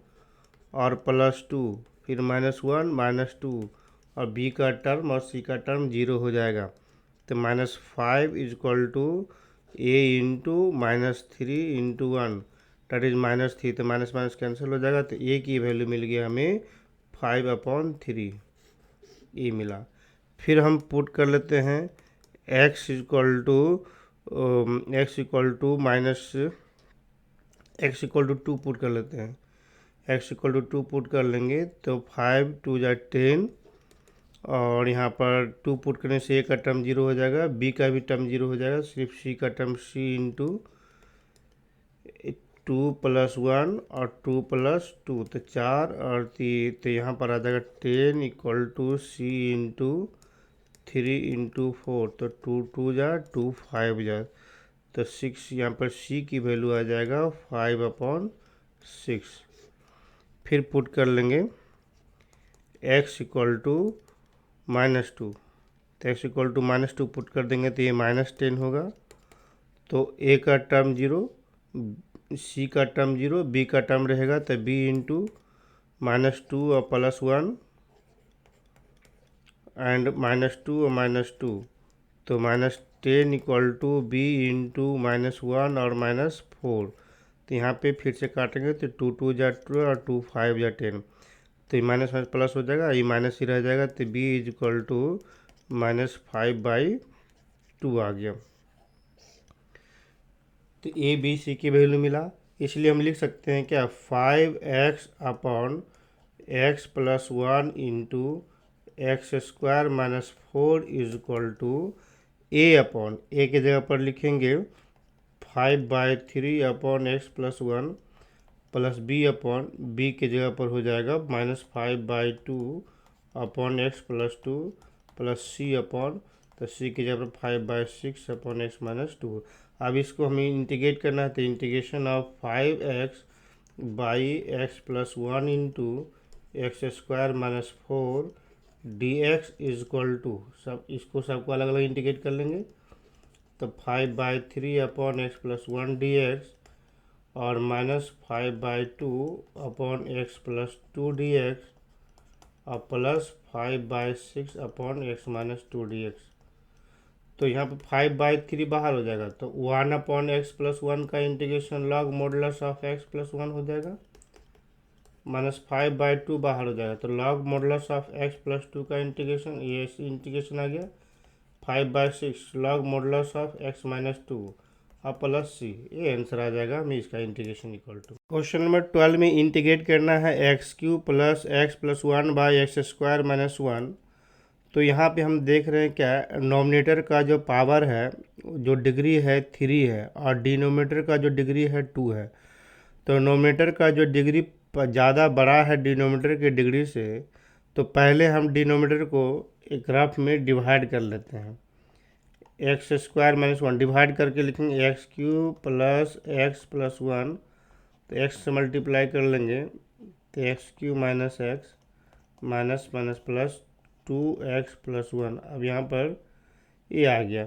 और प्लस 2, फिर -1 - 2 और b का टर्म और c का टर्म 0 हो जाएगा, तो -5 equal to a into -3 into 1 that is -3, तो माइनस माइनस कैंसिल हो जाएगा, तो a की वैल्यू मिल गई हमें 5/3, ये मिला। फिर हम पुट कर लेते हैं x इक्वल टू -2 पुट कर लेते हैं, x = 2 पुट कर लेंगे, तो 5 2 × 10 और यहाँ पर 2 पुट करने से a का टर्म 0 हो जाएगा, b का भी टर्म 0 हो जाएगा, सिर्फ c का टर्म c इंटू 2 + 1 और 2 + 2, तो 4 और 3, तो यहाँ पर आ जाएगा 10 = c इंटू 3 इंटू 4, तो 2 2 जा 2 5 जा, तो 6, यहाँ पर c की वैल्यू आ जाएगा 5/6। फिर पुट कर लेंगे x = -2, तो x = -2 पुट कर देंगे, तो ये -10 होगा, तो a का टर्म 0, c का टर्म 0, b का टर्म रहेगा, तो b इंटू -2 और +1 एंड -2 और -2, तो -10 = b इंटू -1 और -4, तो यहाँ पे फिर से काटेंगे तो 2 2 जा 2 और 2 5 जा 10, तो ये माइनस माइनस प्लस हो जाएगा, ये माइनस ही रह जाएगा, तो b इज इक्वल टू -5/2 आ गया। तो ए बी सी की वैल्यू मिला, इसलिए हम लिख सकते हैं क्या 5x upon x plus 1 into x square minus 4 is equal to A upon A की जगह पर लिखेंगे 5/3 upon x plus 1 plus B upon B की जगह पर हो जाएगा -5/2 upon x plus 2 plus C upon, तो सी की जगह पर 5/6 अपॉन एक्स माइनस 2। अब इसको हमें इंटीग्रेट करना है, तो integration of 5x by x plus 1 into x square minus 4 d x is equal to, सब इसको सबको अलग अलग इंटीग्रेट कर लेंगे, तो 5/3 upon x plus 1 d x और -5/2 upon x plus 2 d x और plus 5/6 upon x minus 2 d x. तो यहाँ पे 5/3 बाहर हो जाएगा, तो 1 अपॉन एक्स प्लस 1 का integration log modulus of x plus 1 हो जाएगा, -5/2 बाहर हो जाएगा, तो log modulus of x plus 2 का इंटीग्रेशन, ये इंटीग्रेशन आ गया 5/6 log modulus of x minus 2 और प्लस सी, ये आंसर आ जाएगा हमें इसका integration equal to. Question number 12 में इंटीग्रेट करना है x³ plus x plus 1 by x square minus 1। तो यहाँ पे हम देख रहे हैं क्या, नोमिनेटर का जो पावर है, जो डिग्री है 3 है और डिनोमिनेटर का जो डिग्री है 2 है। तो नोमिनेटर का जो डिग्री ज़्यादा बड़ा है डिनोमिनेटर की डिग्री से, तो पहले हम डिनोमिनेटर को एक रफ में डिवाइड कर लेते हैं, एक्स स्क्वायर माइनस 1 डिवाइड करके लिखेंगे x³ प्लस एक्स प्लस 1, तो एक्स से मल्टीप्लाई कर लेंगे, तो x³ minus x minus minus plus 2x plus 1। अब यहाँ पर ये आ गया,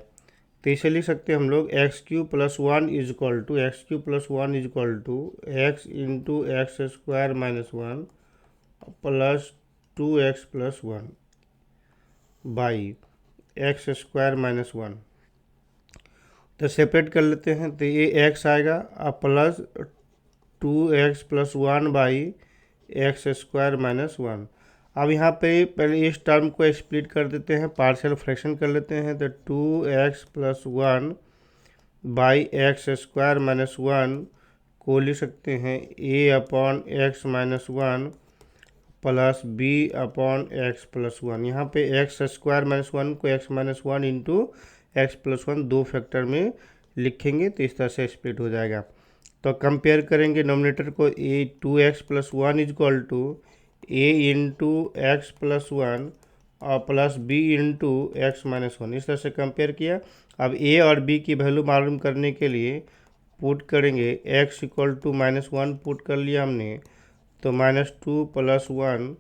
तो इसे लिख सकते हैं हम लोग x³ plus 1 is equal to x into x square minus 1 plus 2x plus 1 by x square minus 1। तो सेपरेट कर लेते हैं, तो ये x आएगा और plus 2x plus 1 by x square minus 1। अब यहाँ पे पहले इस टर्म को स्प्लिट कर देते हैं, पार्शियल फ्रैक्शन कर लेते हैं, तो 2x plus 1 by x square minus 1 को लिख सकते हैं a upon x minus 1 plus b upon x plus 1। यहाँ पे एक्स स्क्वायर माइनस 1 को x minus 1 into x plus 1 दो फैक्टर में लिखेंगे, तो इस तरह से स्प्लिट हो जाएगा। तो कंपेयर करेंगे नोमिनेटर को, a 2x plus 1 is equal to a into x plus 1 और plus b into x minus 1, इस तरह से कंपेयर किया। अब a और b की वैल्यू मालूम करने के लिए पुट करेंगे, x इक्वल टू -1 पुट कर लिया हमने, तो -2 प्लस 1,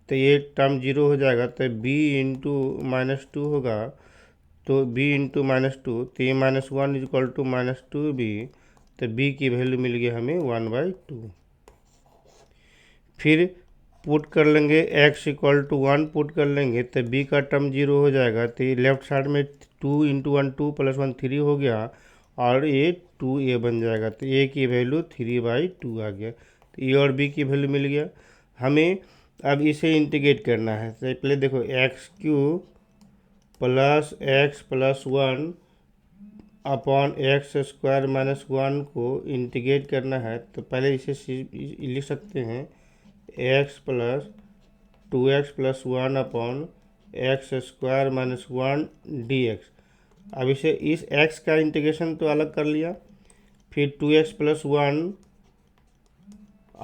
तो ये टर्म 0 हो जाएगा, तो b इंटू -2 होगा, तो b इंटू -2, तो ये -1 इज इक्वल टू -2b, तो b की वैल्यू मिल गई हमें 1/2। फिर पुट कर लेंगे x इक्वल टू 1 पुट कर लेंगे, तो b का टर्म 0 हो जाएगा, तो ये लेफ्ट साइड में 2 इंटू 1 2 प्लस 1 3 हो गया और ये 2a बन जाएगा, तो a की वैल्यू 3/2 आ गया। तो ए और बी की वैल्यू मिल गया हमें। अब इसे इंटीग्रेट करना है, तो पहले देखो x³ plus x plus 1 upon x square minus 1 को इंटीग्रेट करना है, तो पहले इसे लिख सकते हैं x plus 2x plus 1 upon x square minus 1 dx। अब इसे इस x का इंटीग्रेशन तो अलग कर लिया, फिर 2x plus 1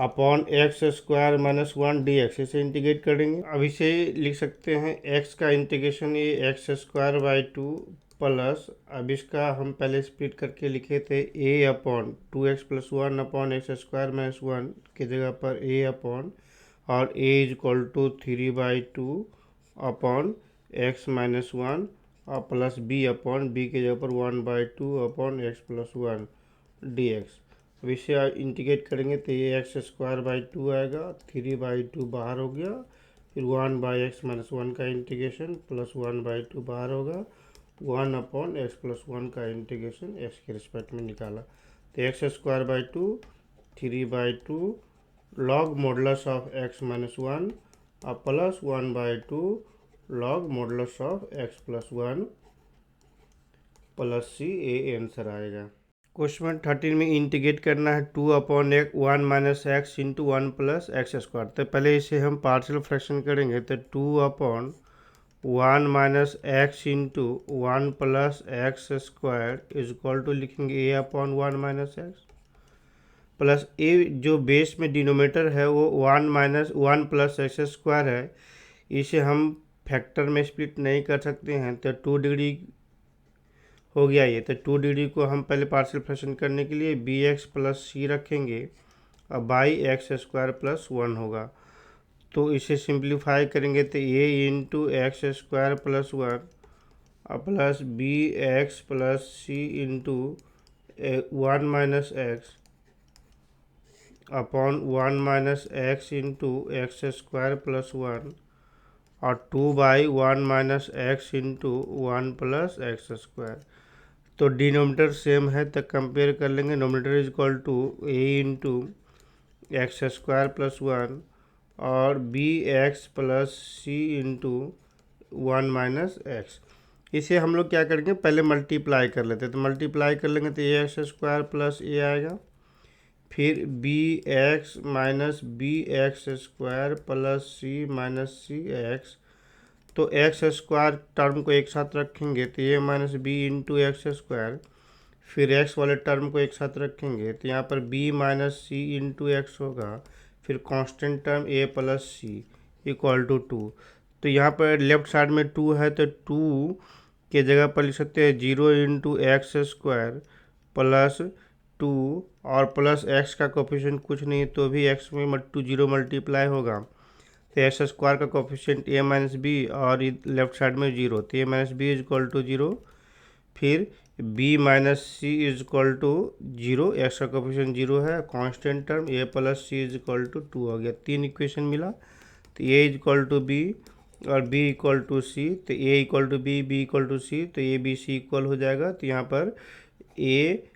upon x square minus 1 dx, इसे इंटीग्रेट करेंगे। अब इसे लिख सकते हैं x का इंटीग्रेशन ये एक्स स्क्वायर बाई 2 प्लस, अब इसका हम पहले स्प्लिट करके लिखे थे a upon 2x plus 1 upon x square minus 1 की जगह पर a अपॉन, और a is equal to 3/2 upon x minus 1 और प्लस b अपॉन b की जगह पर 1/2 अपॉन एक्स प्लस 1 dx। अब इसे इंटीग्रेट करेंगे तो ये एक्स स्क्वायर बाई 2 आएगा, 3/2 बाहर हो गया, फिर 1/x माइनस 1 का इंटीग्रेशन प्लस 1/2 बाहर होगा, 1 अपॉन एक्स प्लस 1 का इंटीग्रेशन एक्स के रिस्पेक्ट में निकाला, तो x square by 2 3/2 log modulus of x minus 1 और plus 1/2 log modulus of x plus 1 plus c, ये आंसर आएगा। क्वेश्चन 13 में इंटीग्रेट करना है 2/1 minus x into 1 plus x square. तो पहले इसे हम पार्शियल फ्रैक्शन करेंगे, तो 2/1 minus x into 1 plus x square is equal to लिखेंगे a/1 माइनस एक्स प्लस ए, जो बेस में डिनोमीटर है वो 1 माइनस 1 प्लस एक्स स्क्वायर है। इसे हम फैक्टर में स्प्लिट नहीं कर सकते हैं, तो 2 डिग्री हो गया ये। तो 2 डिग्री को हम पहले पार्शियल फ्रैक्शन करने के लिए बी एक्स प्लस सी रखेंगे और बाई एक्स स्क्वायर प्लस 1 होगा। तो इसे सिंप्लीफाई करेंगे तो a into x square plus 1 और plus b x plus c into 1 minus x upon 1 minus x into x square plus 1 और 2/1 minus x into 1 plus x square. तो denominator same है तो कंपेयर कर लेंगे। Numerator is equal to a into x square plus 1 और b x plus c into 1 minus x. इसे हम लोग क्या करेंगे, पहले मल्टीप्लाई कर लेते हैं। तो मल्टीप्लाई कर लेंगे तो a x square plus a आएगा, फिर b x minus b x square plus c minus c x. तो एक्स स्क्वायर टर्म को एक साथ रखेंगे तो a minus b into x square, फिर एक्स वाले टर्म को एक साथ रखेंगे तो यहाँ पर b minus c into x होगा, फिर constant term a plus c equal to 2। तो यहाँ पर लेफ्ट साइड में 2 है तो 2 के जगह पर लिख सकते हैं 0 इंटू एक्स स्क्वायर प्लस 2 और प्लस एक्स का कोफिशिएंट कुछ नहीं तो भी एक्स में 0 मल्टीप्लाई होगा तो एक्स स्क्वायर का कोफिशिएंट ए माइनस बी और लेफ्ट साइड में 0 तो a minus b is equal to 0, फिर b minus c is equal to 0, x का कोफिशिएंट 0 है, constant term a plus c is equal to 2 हो गया। 3 इक्वेशन मिला तो a is equal to b और बी इक्वल टू सी, तो a equal to b, b equal to c, तो A B C equal हो जाएगा। तो यहाँ पर ए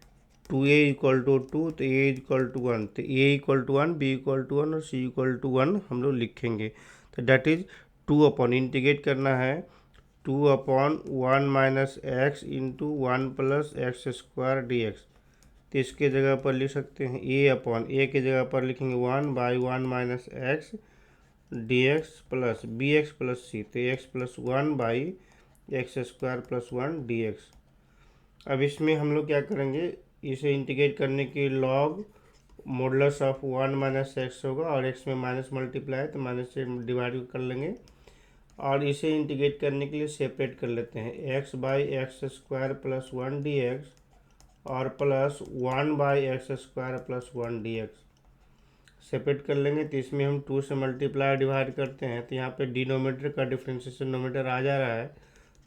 2a इक्वल टू 2 तो ए इक्वल टू 1, तो a equal to 1, b equal to 1 और सी इक्वल टू 1 हम लोग लिखेंगे। तो डैट इज 2 इंटीग्रेट करना है 2/1 minus x into 1 plus x square d x. तो इसके जगह पर लिख सकते हैं ए के जगह पर लिखेंगे 1/1 minus x d x plus b x plus c, तो एक्स प्लस 1/एक्स स्क्वायर प्लस 1 डी एक्स। अब इसमें हम लोग क्या करेंगे, इसे इंटीग्रेट करने के log modulus of 1 minus x होगा और एक्स में माइनस मल्टीप्लाई है तो माइनस से डिवाइड कर लेंगे और इसे इंटीग्रेट करने के लिए सेपरेट कर लेते हैं x/एक्स स्क्वायर प्लस 1 डी एक्स और प्लस 1/एक्स square plus 1 d x separate कर लेंगे। तो इसमें हम 2 से मल्टीप्लाई डिवाइड करते हैं तो यहाँ पे डिनोमिनेटर का डिफ्रेंशिएशन नोमिनेटर आ जा रहा है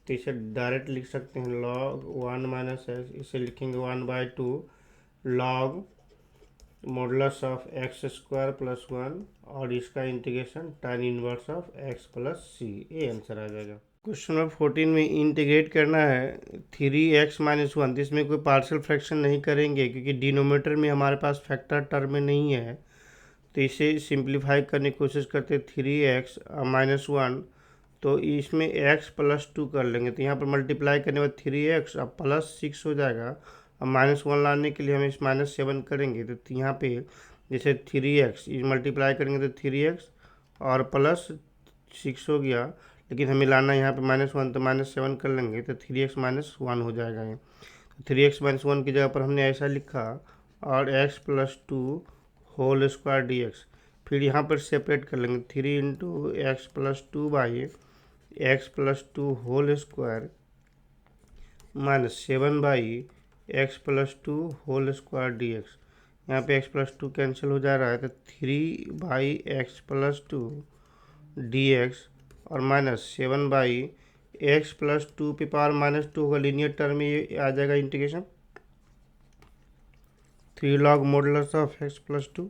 तो इसे डायरेक्ट लिख सकते हैं log 1 माइनस एक्स, इसे लिखेंगे 1/2 log modulus of x square plus 1 और इसका integration tan inverse of x plus c, ये आंसर आ जाएगा। क्वेश्चन नंबर 14 में इंटीग्रेट करना है 3x माइनस 1। तो इसमें कोई पार्शियल फ्रैक्शन नहीं करेंगे क्योंकि डिनोमिनेटर में हमारे पास फैक्टर टर्म में नहीं है। तो इसे सिंप्लीफाई करने की कोशिश करते हैं 3x माइनस 1, तो इसमें x प्लस 2 कर लेंगे तो यहाँ पर मल्टीप्लाई करने के बाद 3x अब प्लस 6 हो जाएगा। अब -1 लाने के लिए हम इस -7 करेंगे तो यहाँ पे जैसे 3x मल्टीप्लाई करेंगे तो 3x और प्लस 6 हो गया, लेकिन हमें लाना है यहाँ पे -1 तो -7 कर लेंगे तो 3x माइनस 1 हो जाएगा ये। तो 3x माइनस 1 की जगह पर हमने ऐसा लिखा और x plus 2 whole square d x, फिर यहाँ पर सेपरेट कर लेंगे 3 into x plus 2 by x plus 2 whole square minus 7 by x plus 2 whole square d x. यहाँ पे एक्स प्लस 2 कैंसिल हो जा रहा है तो 3/एक्स प्लस 2 डी एक्स और माइनस 7/एक्स प्लस 2 पे पावर -2 होगा, लीनियर टर्म में ये आ जाएगा integration 3 log modulus of x plus 2।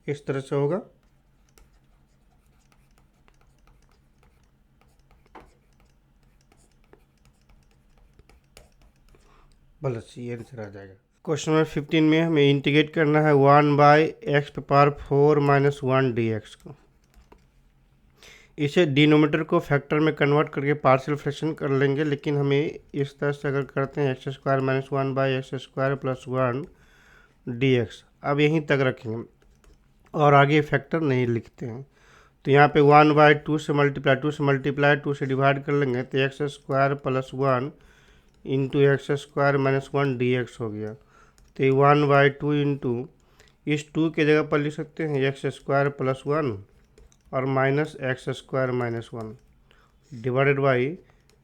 इस तरह से होगा। प्लस सी, आंसर आ जाएगा। क्वेश्चन नंबर 15 में हमें इंटीग्रेट करना है 1/x⁴ - 1 dx को। इसे डिनोमीटर को फैक्टर में कन्वर्ट करके पार्शियल फ्रैक्शन कर लेंगे, लेकिन हमें इस तरह से अगर करते हैं x² - 1/x² + 1 dx, अब यहीं तक रखेंगे और आगे फैक्टर नहीं लिखते हैं। तो यहाँ पे 1/2 से मल्टीप्लाई, 2 से डिवाइड कर लेंगे तो x² + 1 × x² - 1 dx हो गया। तो 1/2 इंटू इस 2 के जगह पर लिख सकते हैं x² + 1 और minus x² - 1 divided by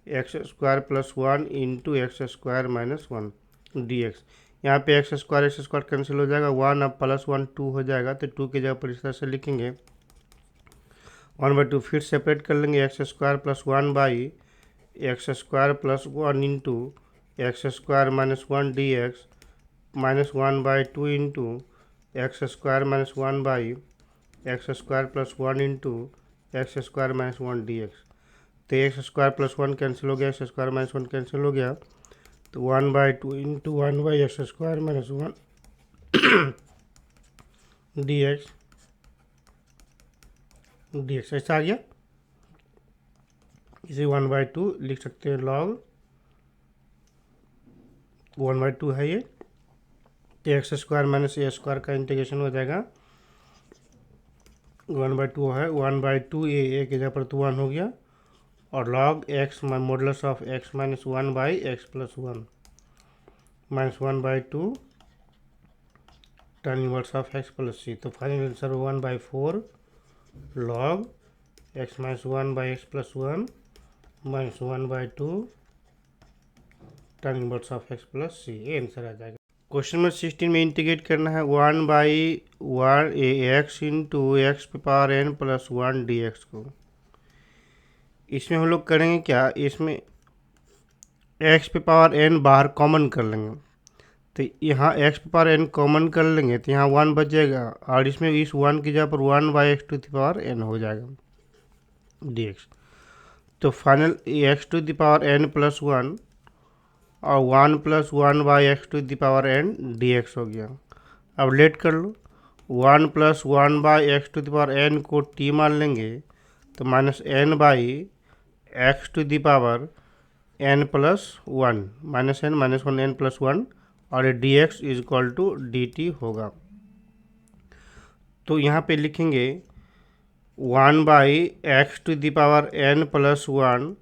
x² + 1 into x² - 1 dx। यहाँ पे x² कैंसिल हो जाएगा, 1 अब +1 2 हो जाएगा, तो 2 की जगह पर इस तरह से लिखेंगे 1/2, फिर सेपरेट कर लेंगे x² + 1 by x² + 1 into x² - 1 dx minus 1/2 into x² - 1 by x² + 1 into x² - 1 dx। तो x² + 1 कैंसिल हो गया, x² - 1 कैंसिल हो गया, तो 1/2 इंटू 1/x² - 1 dx ऐसा आ गया। इसे 1/2 लिख सकते हैं, log 1/2 है ये, तो x² - a² का इंटीग्रेशन हो जाएगा 1/2 है, 1/2 a की जगह पर तो 1 हो गया, और log x modulus of x - 1 by x + 1 minus 1/2 tan inverse of x + c। तो final answer 1/4 log x - 1 by x + 1 minus 1/2 tan inverse of x + c, ये आंसर आ जाएगा। क्वेश्चन नंबर 16 में इंटीग्रेट करना है 1/1 x इंटू x⁴n + 1 dx को। इसमें हम लोग करेंगे क्या, इसमें x⁴n बाहर कॉमन कर लेंगे, तो यहाँ x⁴n कॉमन कर लेंगे तो यहाँ 1 बच जाएगा, और इसमें इस 1 की जगह पर 1/x⁴n हो जाएगा dx। तो फाइनल x⁴n + 1 और 1 + 1/x⁴n dx हो गया। अब लेट कर लो, 1 + 1/x⁴n को t मान लेंगे तो minus n by x⁴n + 1 minus n -1 n + 1 और dx = dt होगा। तो यहाँ पे लिखेंगे 1/x⁴n + 1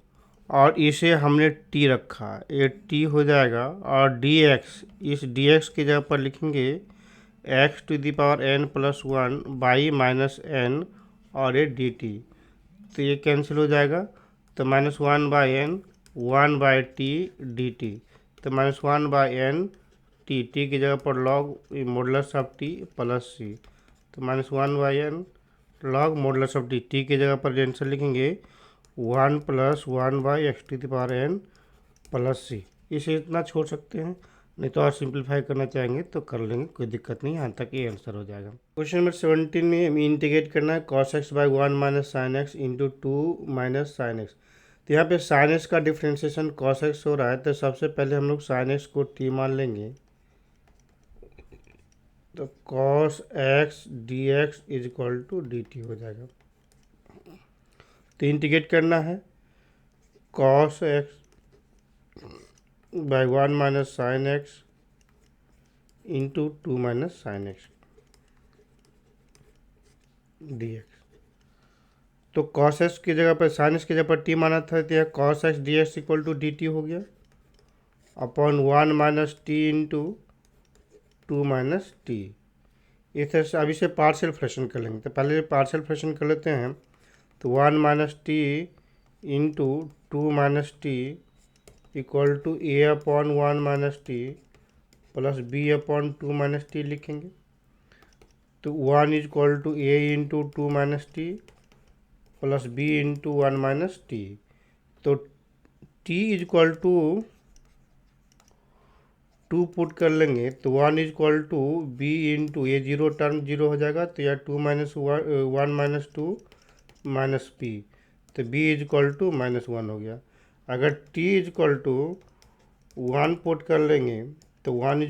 और इसे हमने t रखा, ये t हो जाएगा, और dx, इस dx की जगह पर लिखेंगे x⁴n + 1 बाई -n और ये dt, तो ये कैंसिल हो जाएगा, तो -1/n 1/t dt, तो -1/n t की जगह पर log modulus of t + c, तो -1/n log modulus of t की जगह पर आंसर लिखेंगे 1 + 1/x⁴n + c। इसे इतना छोड़ सकते हैं, नहीं तो और सिंप्लीफाई करना चाहेंगे तो कर लेंगे, कोई दिक्कत नहीं, यहाँ तक ये आंसर हो जाएगा। क्वेश्चन नंबर 17 में हमें इंटीग्रेट करना है cos x / 1 - sin x into 2 - sin x। तो यहाँ पे sin x का डिफ्रेंशिएशन cos x हो रहा है, तो सबसे पहले हम लोग sin x को t मान लेंगे, तो cos x dx = dt हो जाएगा। तो इंटीग्रेट करना है cos x / 1 - sin x into 2 - sin x dx। तो cos x की जगह पर sin x की जगह पर t माना था, तो यह cos x dx = dt हो गया अपॉन 1 - t इंटू 2 - t। इस तरह से अब इसे पार्शियल फ्रैक्शन कर लेंगे, तो पहले पार्शियल फ्रैक्शन कर लेते हैं, तो 1 - t into 2 - t = a upon 1 - t plus b upon 2 - t लिखेंगे। तो 1 = a into 2 - t plus b into 1 - t। तो t = 2 पुट कर लेंगे, तो 1 = b इंटू ये जीरो टर्म जीरो हो जाएगा, तो यह 2 - 1 - 2 माइनस p, तो b = -1 हो गया। अगर t = वन पुट कर लेंगे तो 1 = a ×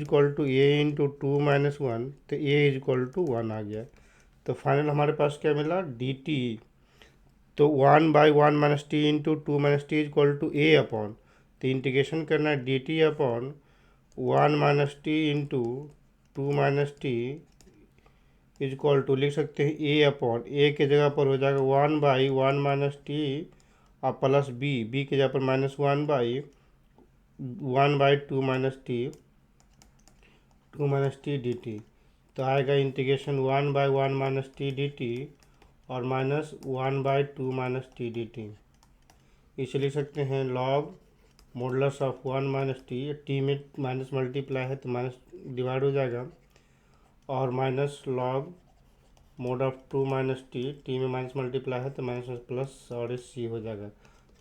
2 - 1, तो a = 1 आ गया। तो फाइनल हमारे पास क्या मिला, dt। तो 1/1 - t × 2 - t = a अपॉन, तो इंटीग्रेशन करना है dt अपॉन 1 - t × 2 - t लिख सकते हैं a अपॉन, a के जगह पर हो जाएगा 1/1 - t और प्लस b के जगह पर -1/2 - t 2 - t dt। तो आएगा इंटीग्रेशन 1/1 - t dt और -1/2 - t dt। इसे लिख सकते हैं लॉग मॉडुलस ऑफ 1 - t में माइनस मल्टीप्लाई है तो माइनस डिवाइड हो जाएगा, और minus log mode of 2 - t में माइनस मल्टीप्लाई है तो माइनस प्लस और इस सी हो जाएगा।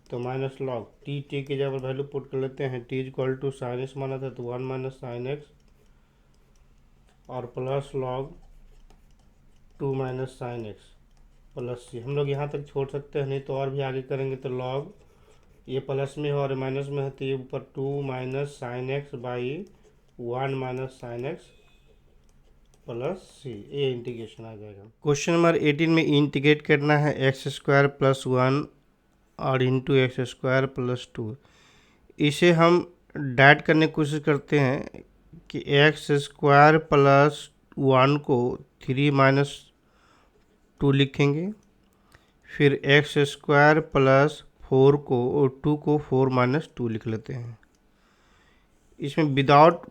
तो माइनस लॉग टी के जगह वैल्यू पुट कर लेते हैं, t = sin x माना था तो 1 - sin x और plus log 2 - sin x plus c. हम लोग यहाँ तक छोड़ सकते हैं, नहीं तो और भी आगे करेंगे तो लॉग ये प्लस में है और माइनस में है तो ये ऊपर 2 - sin x by 1 - sin x plus c, ये इंटीग्रेशन आ जाएगा। क्वेश्चन नंबर 18 में इंटीग्रेट करना है x² + 1 और x² + 2। इसे हम डाइट करने की कोशिश करते हैं कि x² + 1 को 3 - 2 लिखेंगे, फिर x² + 4 को और 2 को 4 - 2 लिख लेते हैं। इसमें विदाउट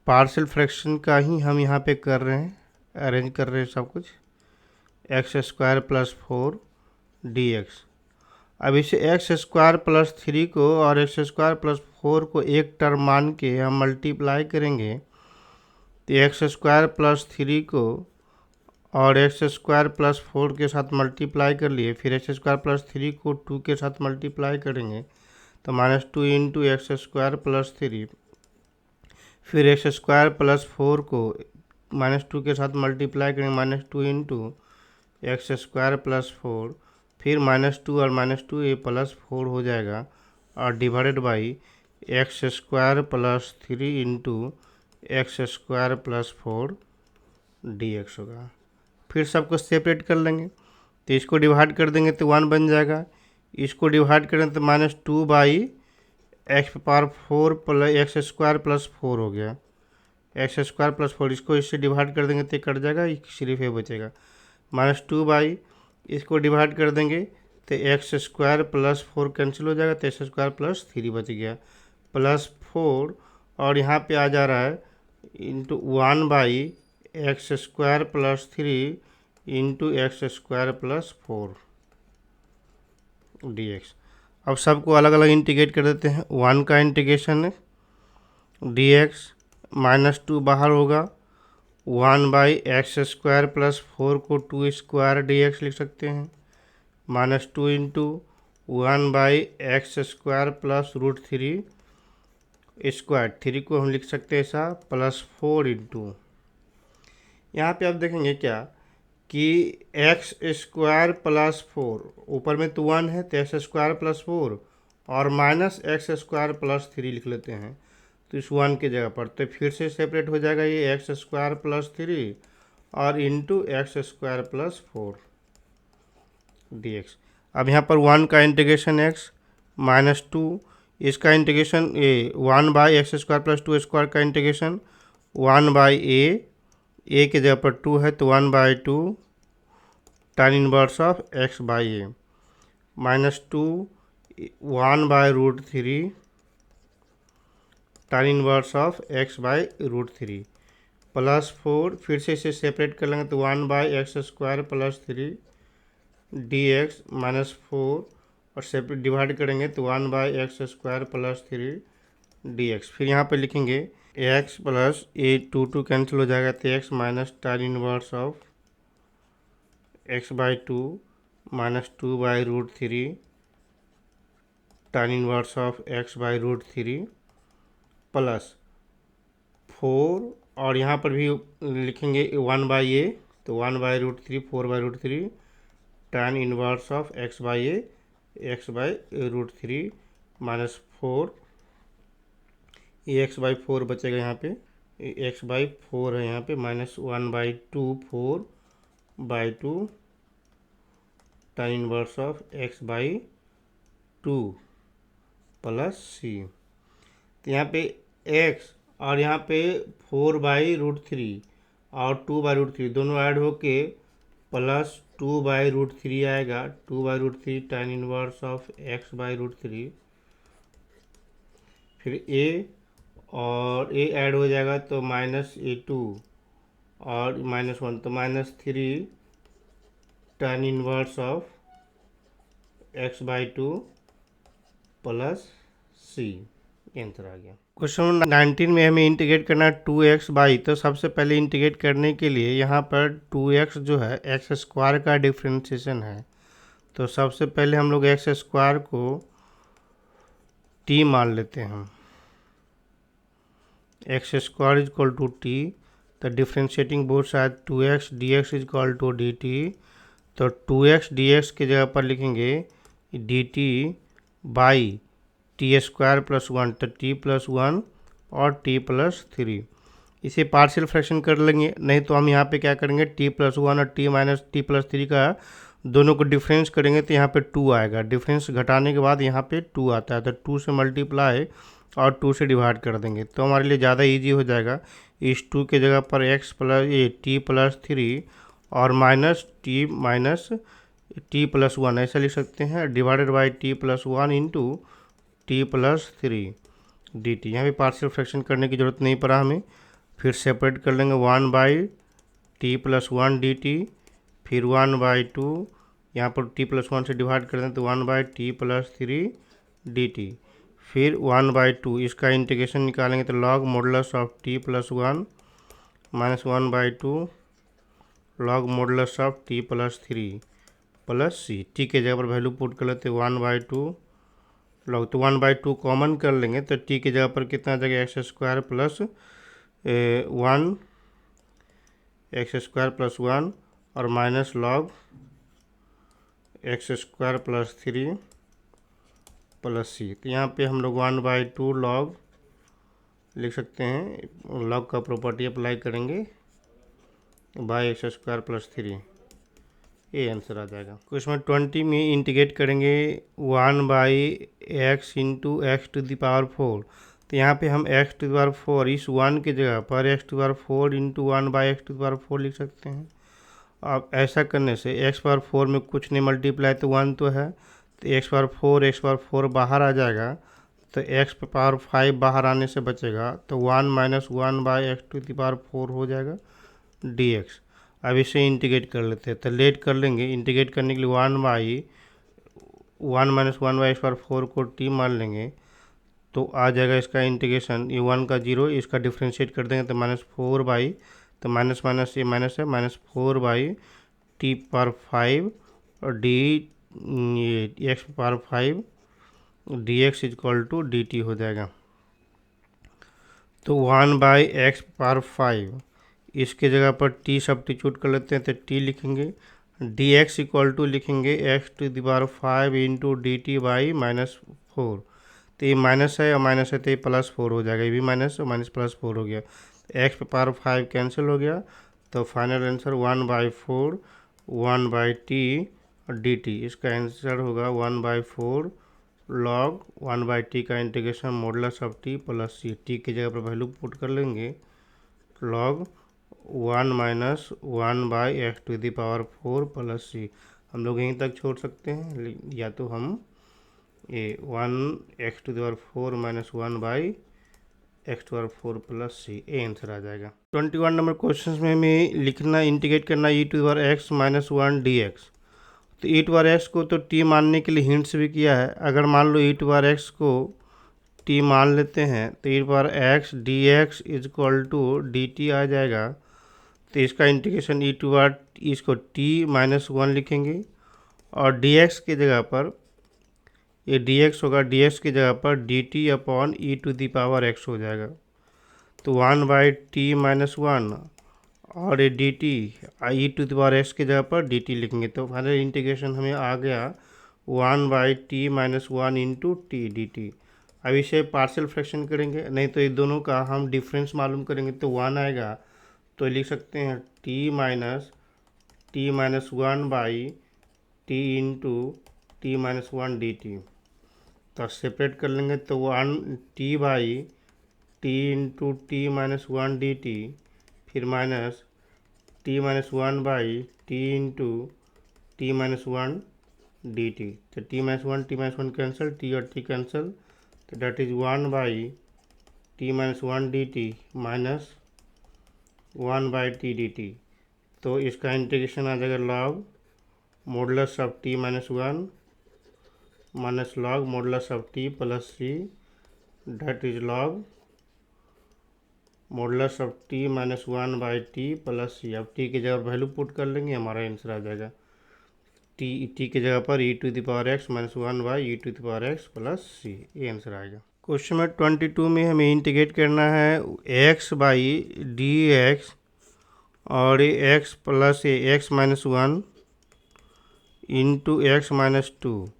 पार्शियल फ्रैक्शन का ही हम यहाँ पे कर रहे हैं, अरेंज कर रहे हैं सब कुछ। x² + 4 dx। अब इसे x² + 3 को और x² + 4 को एक टर्म मान के हम मल्टीप्लाई करेंगे, तो x² + 3 को और x² + 4 के साथ मल्टीप्लाई कर लिए, फिर x² + 3 को 2 के साथ मल्टीप्लाई करेंगे तो -2 × x² + 3, फिर x² + 4 को -2 के साथ मल्टीप्लाई करेंगे -2 × x² + 4, फिर -2 और -2 ये +4 हो जाएगा और divided by x² + 3 × x² + 4 dx होगा। फिर सबको सेपरेट कर लेंगे, तो इसको डिवाइड कर देंगे तो 1 बन जाएगा, इसको डिवाइड करें तो -2/x⁴ + x² + 4 हो गया, x² + 4, इसको इससे डिवाइड कर देंगे तो कट जाएगा, सिर्फ ये बचेगा। -2 इसको डिवाइड कर देंगे तो x² + 4 कैंसिल हो जाएगा, तो x² + 3 बच गया, +4 और यहाँ पे आ जा रहा है × 1/x² + 3 × x² + 4 dx। अब सबको अलग अलग इंटीग्रेट कर देते हैं। 1 का इंटीग्रेशन है dx, -2 बाहर होगा, 1/x² + 4 को 2² dx लिख सकते हैं, -2 × 1/x² + √3 स्क्वायर, 3 को हम लिख सकते हैं ऐसा, +4 × यहाँ पे आप देखेंगे क्या कि x² + 4, ऊपर में तो 1 है तो x² + 4 और -x² + 3 लिख लेते हैं तो इस 1 के जगह पर, तो फिर से सेपरेट हो जाएगा ये x² + 3 और x² + 4 dx। अब यहाँ पर 1 का इंटीग्रेशन x, -2 इसका इंटीग्रेशन a, 1/x² + 2² का इंटीग्रेशन 1/a के जगह पर 2 है तो 1/2 tan inverse of x/a, -2 1/√3 tan inverse of x/√3 +4, फिर से इसे सेपरेट कर लेंगे तो 1/x² + 3 dx -4 और सेपरेट डिवाइड करेंगे तो 1/x² + 3 dx। फिर यहाँ पे लिखेंगे x + a 2 कैंसिल हो जाएगा तो x - tan inverse of x/2 -2/√3 tan inverse of x/√3 +4 और यहाँ पर भी लिखेंगे 1/a तो 1/√3 4/√3 tan inverse of x/a x/√3 -4 ये एक्स बाई फोर बचेगा यहाँ पे, एक्स बाई फोर है यहाँ पे, minus one by two, four by two tan inverse of x by two plus c. तो यहाँ पे एक्स और यहाँ पे फोर बाई रूट थ्री और टू बाई रूट थ्री दोनों ऐड होके plus two by root three आएगा। Two by root three tan inverse of x by root three, फिर ए और ए ऐड हो जाएगा तो माइनस ए टू और माइनस वन, तो minus three tan inverse of x by two plus c. Answer आ गया। क्वेश्चन नंबर 19 में हमें इंटीग्रेट करना है 2x बाई। तो सबसे पहले इंटीग्रेट करने के लिए यहाँ पर 2x जो है एक्स स्क्वायर का डिफ्रेंशिएशन है, तो सबसे पहले हम लोग एक्स स्क्वायर को t मान लेते हैं। X square is equal to t, तो differentiating both side 2x dx is equal to dt। तो 2x dx की जगह पर लिखेंगे dt by t square plus one, तो टी प्लस वन और टी प्लस थ्री। इसे पार्शियल फ्रैक्शन कर लेंगे, नहीं तो हम यहाँ पे क्या करेंगे, टी प्लस वन और t minus t plus three का दोनों को डिफरेंस करेंगे तो यहाँ पे टू आएगा। डिफरेंस घटाने के बाद यहाँ पे टू आता है, तो टू से मल्टीप्लाई और टू से डिवाइड कर देंगे तो हमारे लिए ज़्यादा ईजी हो जाएगा। इस टू के जगह पर एक्स प्लस ये टी प्लस थ्री और माइनस टी प्लस वन ऐसा लिख सकते हैं, divided by t plus one into T plus three d T. यहाँ भी पार्शियल फ्रैक्शन करने की ज़रूरत नहीं पड़ा हमें, फिर सेपरेट कर लेंगे one by t plus one d t, फिर वन बाई टू, यहाँ पर टी प्लस वन से डिवाइड कर दें तो one by t plus three d t, फिर वन बाई टू, इसका इंटीग्रेशन निकालेंगे तो log modulus of t plus one minus one by two log modulus of t plus three plus c. T के जगह पर वैल्यू पुट कर लेते one by two log, तो वन बाई टू कॉमन कर लेंगे तो टी की जगह पर कितना आ जाएगा, x square plus one, x square plus one और minus log x square plus three plus c. तो यहाँ पे हम लोग वन बाई टू लॉग लिख सकते हैं, लॉग का प्रॉपर्टी अप्लाई करेंगे by x square plus three, ये आंसर आ जाएगा। क्वेश्चन 20 में इंटीग्रेट करेंगे one by x into x to the power four. तो यहाँ पे हम x to the power four, इस वन की जगह पर x to the power four into one by x to the power four लिख सकते हैं। अब ऐसा करने से एक्स पावर फोर में कुछ नहीं मल्टीप्लाई तो वन तो है, तो एक्स पावर फोर बाहर आ जाएगा, तो एक्स पावर फाइव बाहर आने से बचेगा, तो one minus one by x to the power four हो जाएगा डी एक्स। अब इसे इंटीग्रेट कर लेते हैं, तो लेट कर लेंगे। इंटीग्रेट करने के लिए one by one minus one by x power four को टी मान लेंगे तो आ जाएगा इसका इंटीग्रेशन, ये वन का जीरो, इसका डिफ्रेंशिएट कर देंगे तो माइनस फोर बाई, तो माइनस माइनस ये माइनस है, minus four by t power five और डी ये x power five d x is equal to d t हो जाएगा। तो one by x power five, इसके जगह पर टी सब्स्टिट्यूट कर लेते हैं तो टी लिखेंगे, डी एक्स इक्वल टू लिखेंगे x to the power five into d t by minus four. तो ये माइनस है और माइनस है तो ये प्लस फोर हो जाएगा, ये भी माइनस और माइनस प्लस फोर हो गया, एक्स पे पावर फाइव कैंसिल हो गया, तो final answer one by four one by t और डी टी। इसका आंसर होगा one by four log one by t का integration modulus of t plus c. T की जगह पर वैल्यू पुट कर लेंगे log one minus one by x to the power four plus c. हम लोग यहीं तक छोड़ सकते हैं, या तो हम ये one x to the power four minus one by x to power four plus c, ये आंसर आ जाएगा। 21 नंबर क्वेश्चन में हमें लिखना इंटीग्रेट करना e to the power x minus one d x. तो ई टू पावर एक्स को तो टी मानने के लिए हिंट्स भी किया है, अगर मान लो ई टू पावर एक्स को टी मान लेते हैं तो e to power x d x is equal to d t आ जाएगा। तो इसका इंटीग्रेशन ई टू पावर इसको टी माइनस वन लिखेंगे और डी एक्स की जगह पर ये डी एक्स होगा, डी एक्स की जगह पर d t upon e to the power x हो जाएगा। तो one by t minus one और ये d t e to the power x की जगह पर डी टी लिखेंगे, तो फाइनल इंटीग्रेशन हमें आ गया one by t minus one into T d T. अब इसे पार्शियल फ्रैक्शन करेंगे, नहीं तो ये दोनों का हम डिफरेंस मालूम करेंगे तो 1 आएगा। तो लिख सकते हैं t minus one by t into t minus one d t. तो सेपरेट कर लेंगे तो 1 t by t into t minus one d t, फिर minus t minus one by t into t minus one d t. तो t minus one cancel, t और t cancel, तो that is 1 by t minus one d t minus 1 by t d t. तो इसका integration आ जाएगा log modulus of t minus one minus log modulus of t plus c, that is log modulus of t minus one by t plus c. अब t की जगह value put कर लेंगे, हमारा आंसर आ जाएगा टी की जगह पर e to the power x minus one by e to the power x plus c, ये आंसर आएगा। क्वेश्चन नंबर 22 में हमें इंटीग्रेट करना है एक्स बाई डी एक्स और ये x plus x minus one into x minus to.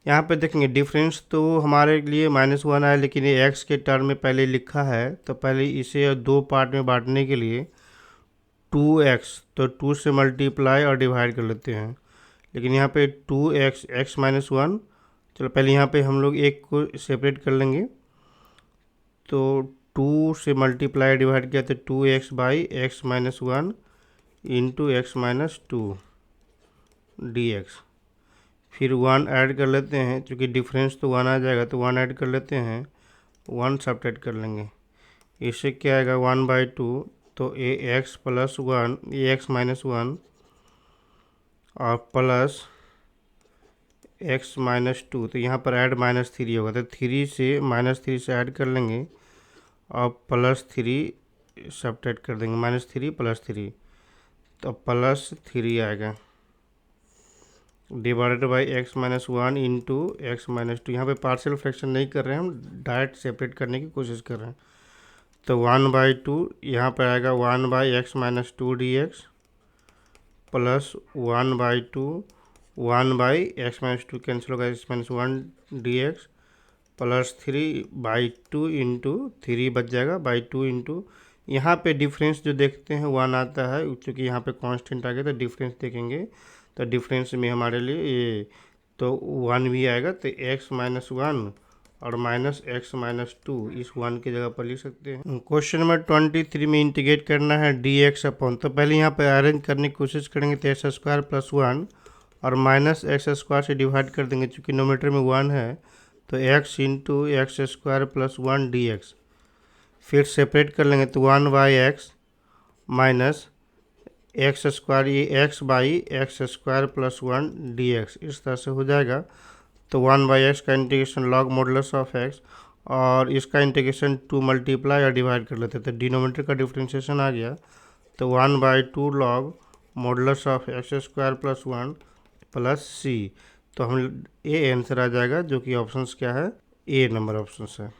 यहाँ पे देखेंगे डिफरेंस तो हमारे लिए -1 है, लेकिन ये x के टर्म में पहले लिखा है, तो पहले इसे दो पार्ट में बांटने के लिए 2x, तो 2 से मल्टीप्लाई और डिवाइड कर लेते हैं। लेकिन यहाँ पे 2x x माइनस वन, चलो पहले यहाँ पे हम लोग एक को सेपरेट कर लेंगे। तो 2 से मल्टीप्लाई डिवाइड किया तो 2x by x minus one into x minus two D x. फिर 1 ऐड कर लेते हैं, क्योंकि डिफरेंस तो 1 आ जाएगा, तो 1 ऐड कर लेते हैं, 1 सब्ट्रैक्ट कर लेंगे। इससे क्या आएगा 1 बाई टू, तो a x plus one A x minus one और प्लस एक्स माइनस टू, तो यहाँ पर ऐड -3 होगा, तो 3 से ऐड कर लेंगे और +3 सब्ट्रैक्ट कर देंगे, -3 + 3, तो +3 आएगा divided by x minus one into x minus to. यहाँ पर पार्शियल फ्रैक्शन नहीं कर रहे हैं, हम डायरेक्ट सेपरेट करने की कोशिश कर रहे हैं। तो 1/2 यहाँ पर आएगा 1 by x minus two D x plus 1/2 1 by x minus two cancel होगा, x minus one d x plus 3/2 into 3 बच जाएगा बाई 2 इंटू, यहाँ पे डिफरेंस जो देखते हैं 1 आता है, क्योंकि यहाँ पे कांस्टेंट आ गया तो डिफरेंस देखेंगे, तो डिफरेंस में हमारे लिए ये तो 1 भी आएगा, तो एक्स माइनस वन और माइनस एक्स माइनस टू इस 1 की जगह पर लिख सकते हैं। क्वेश्चन नंबर 23 में इंटीग्रेट करना है डी एक्स अपॉन, तो पहले यहाँ पर अरेंज करने की कोशिश करेंगे, तो एक्स स्क्वायर प्लस वन और माइनस एक्स स्क्वायर से डिवाइड कर देंगे, चूँकि नोमीटर में 1 है, तो x into x square plus one d x. फिर सेपरेट कर लेंगे, तो 1 by x minus x square, ये x by x square plus one d x, इस तरह से हो जाएगा। तो 1 बाई एक्स का integration log modulus of x, और इसका इंटीग्रेशन 2 मल्टीप्लाई और डिवाइड कर लेते हैं, तो डिनोमिनेटर का डिफ्रेंशिएशन आ गया, तो 1/2 log modulus of x square plus one plus c. तो हम ए आंसर आ जाएगा, जो कि ऑप्शंस क्या है, ए नंबर ऑप्शन है।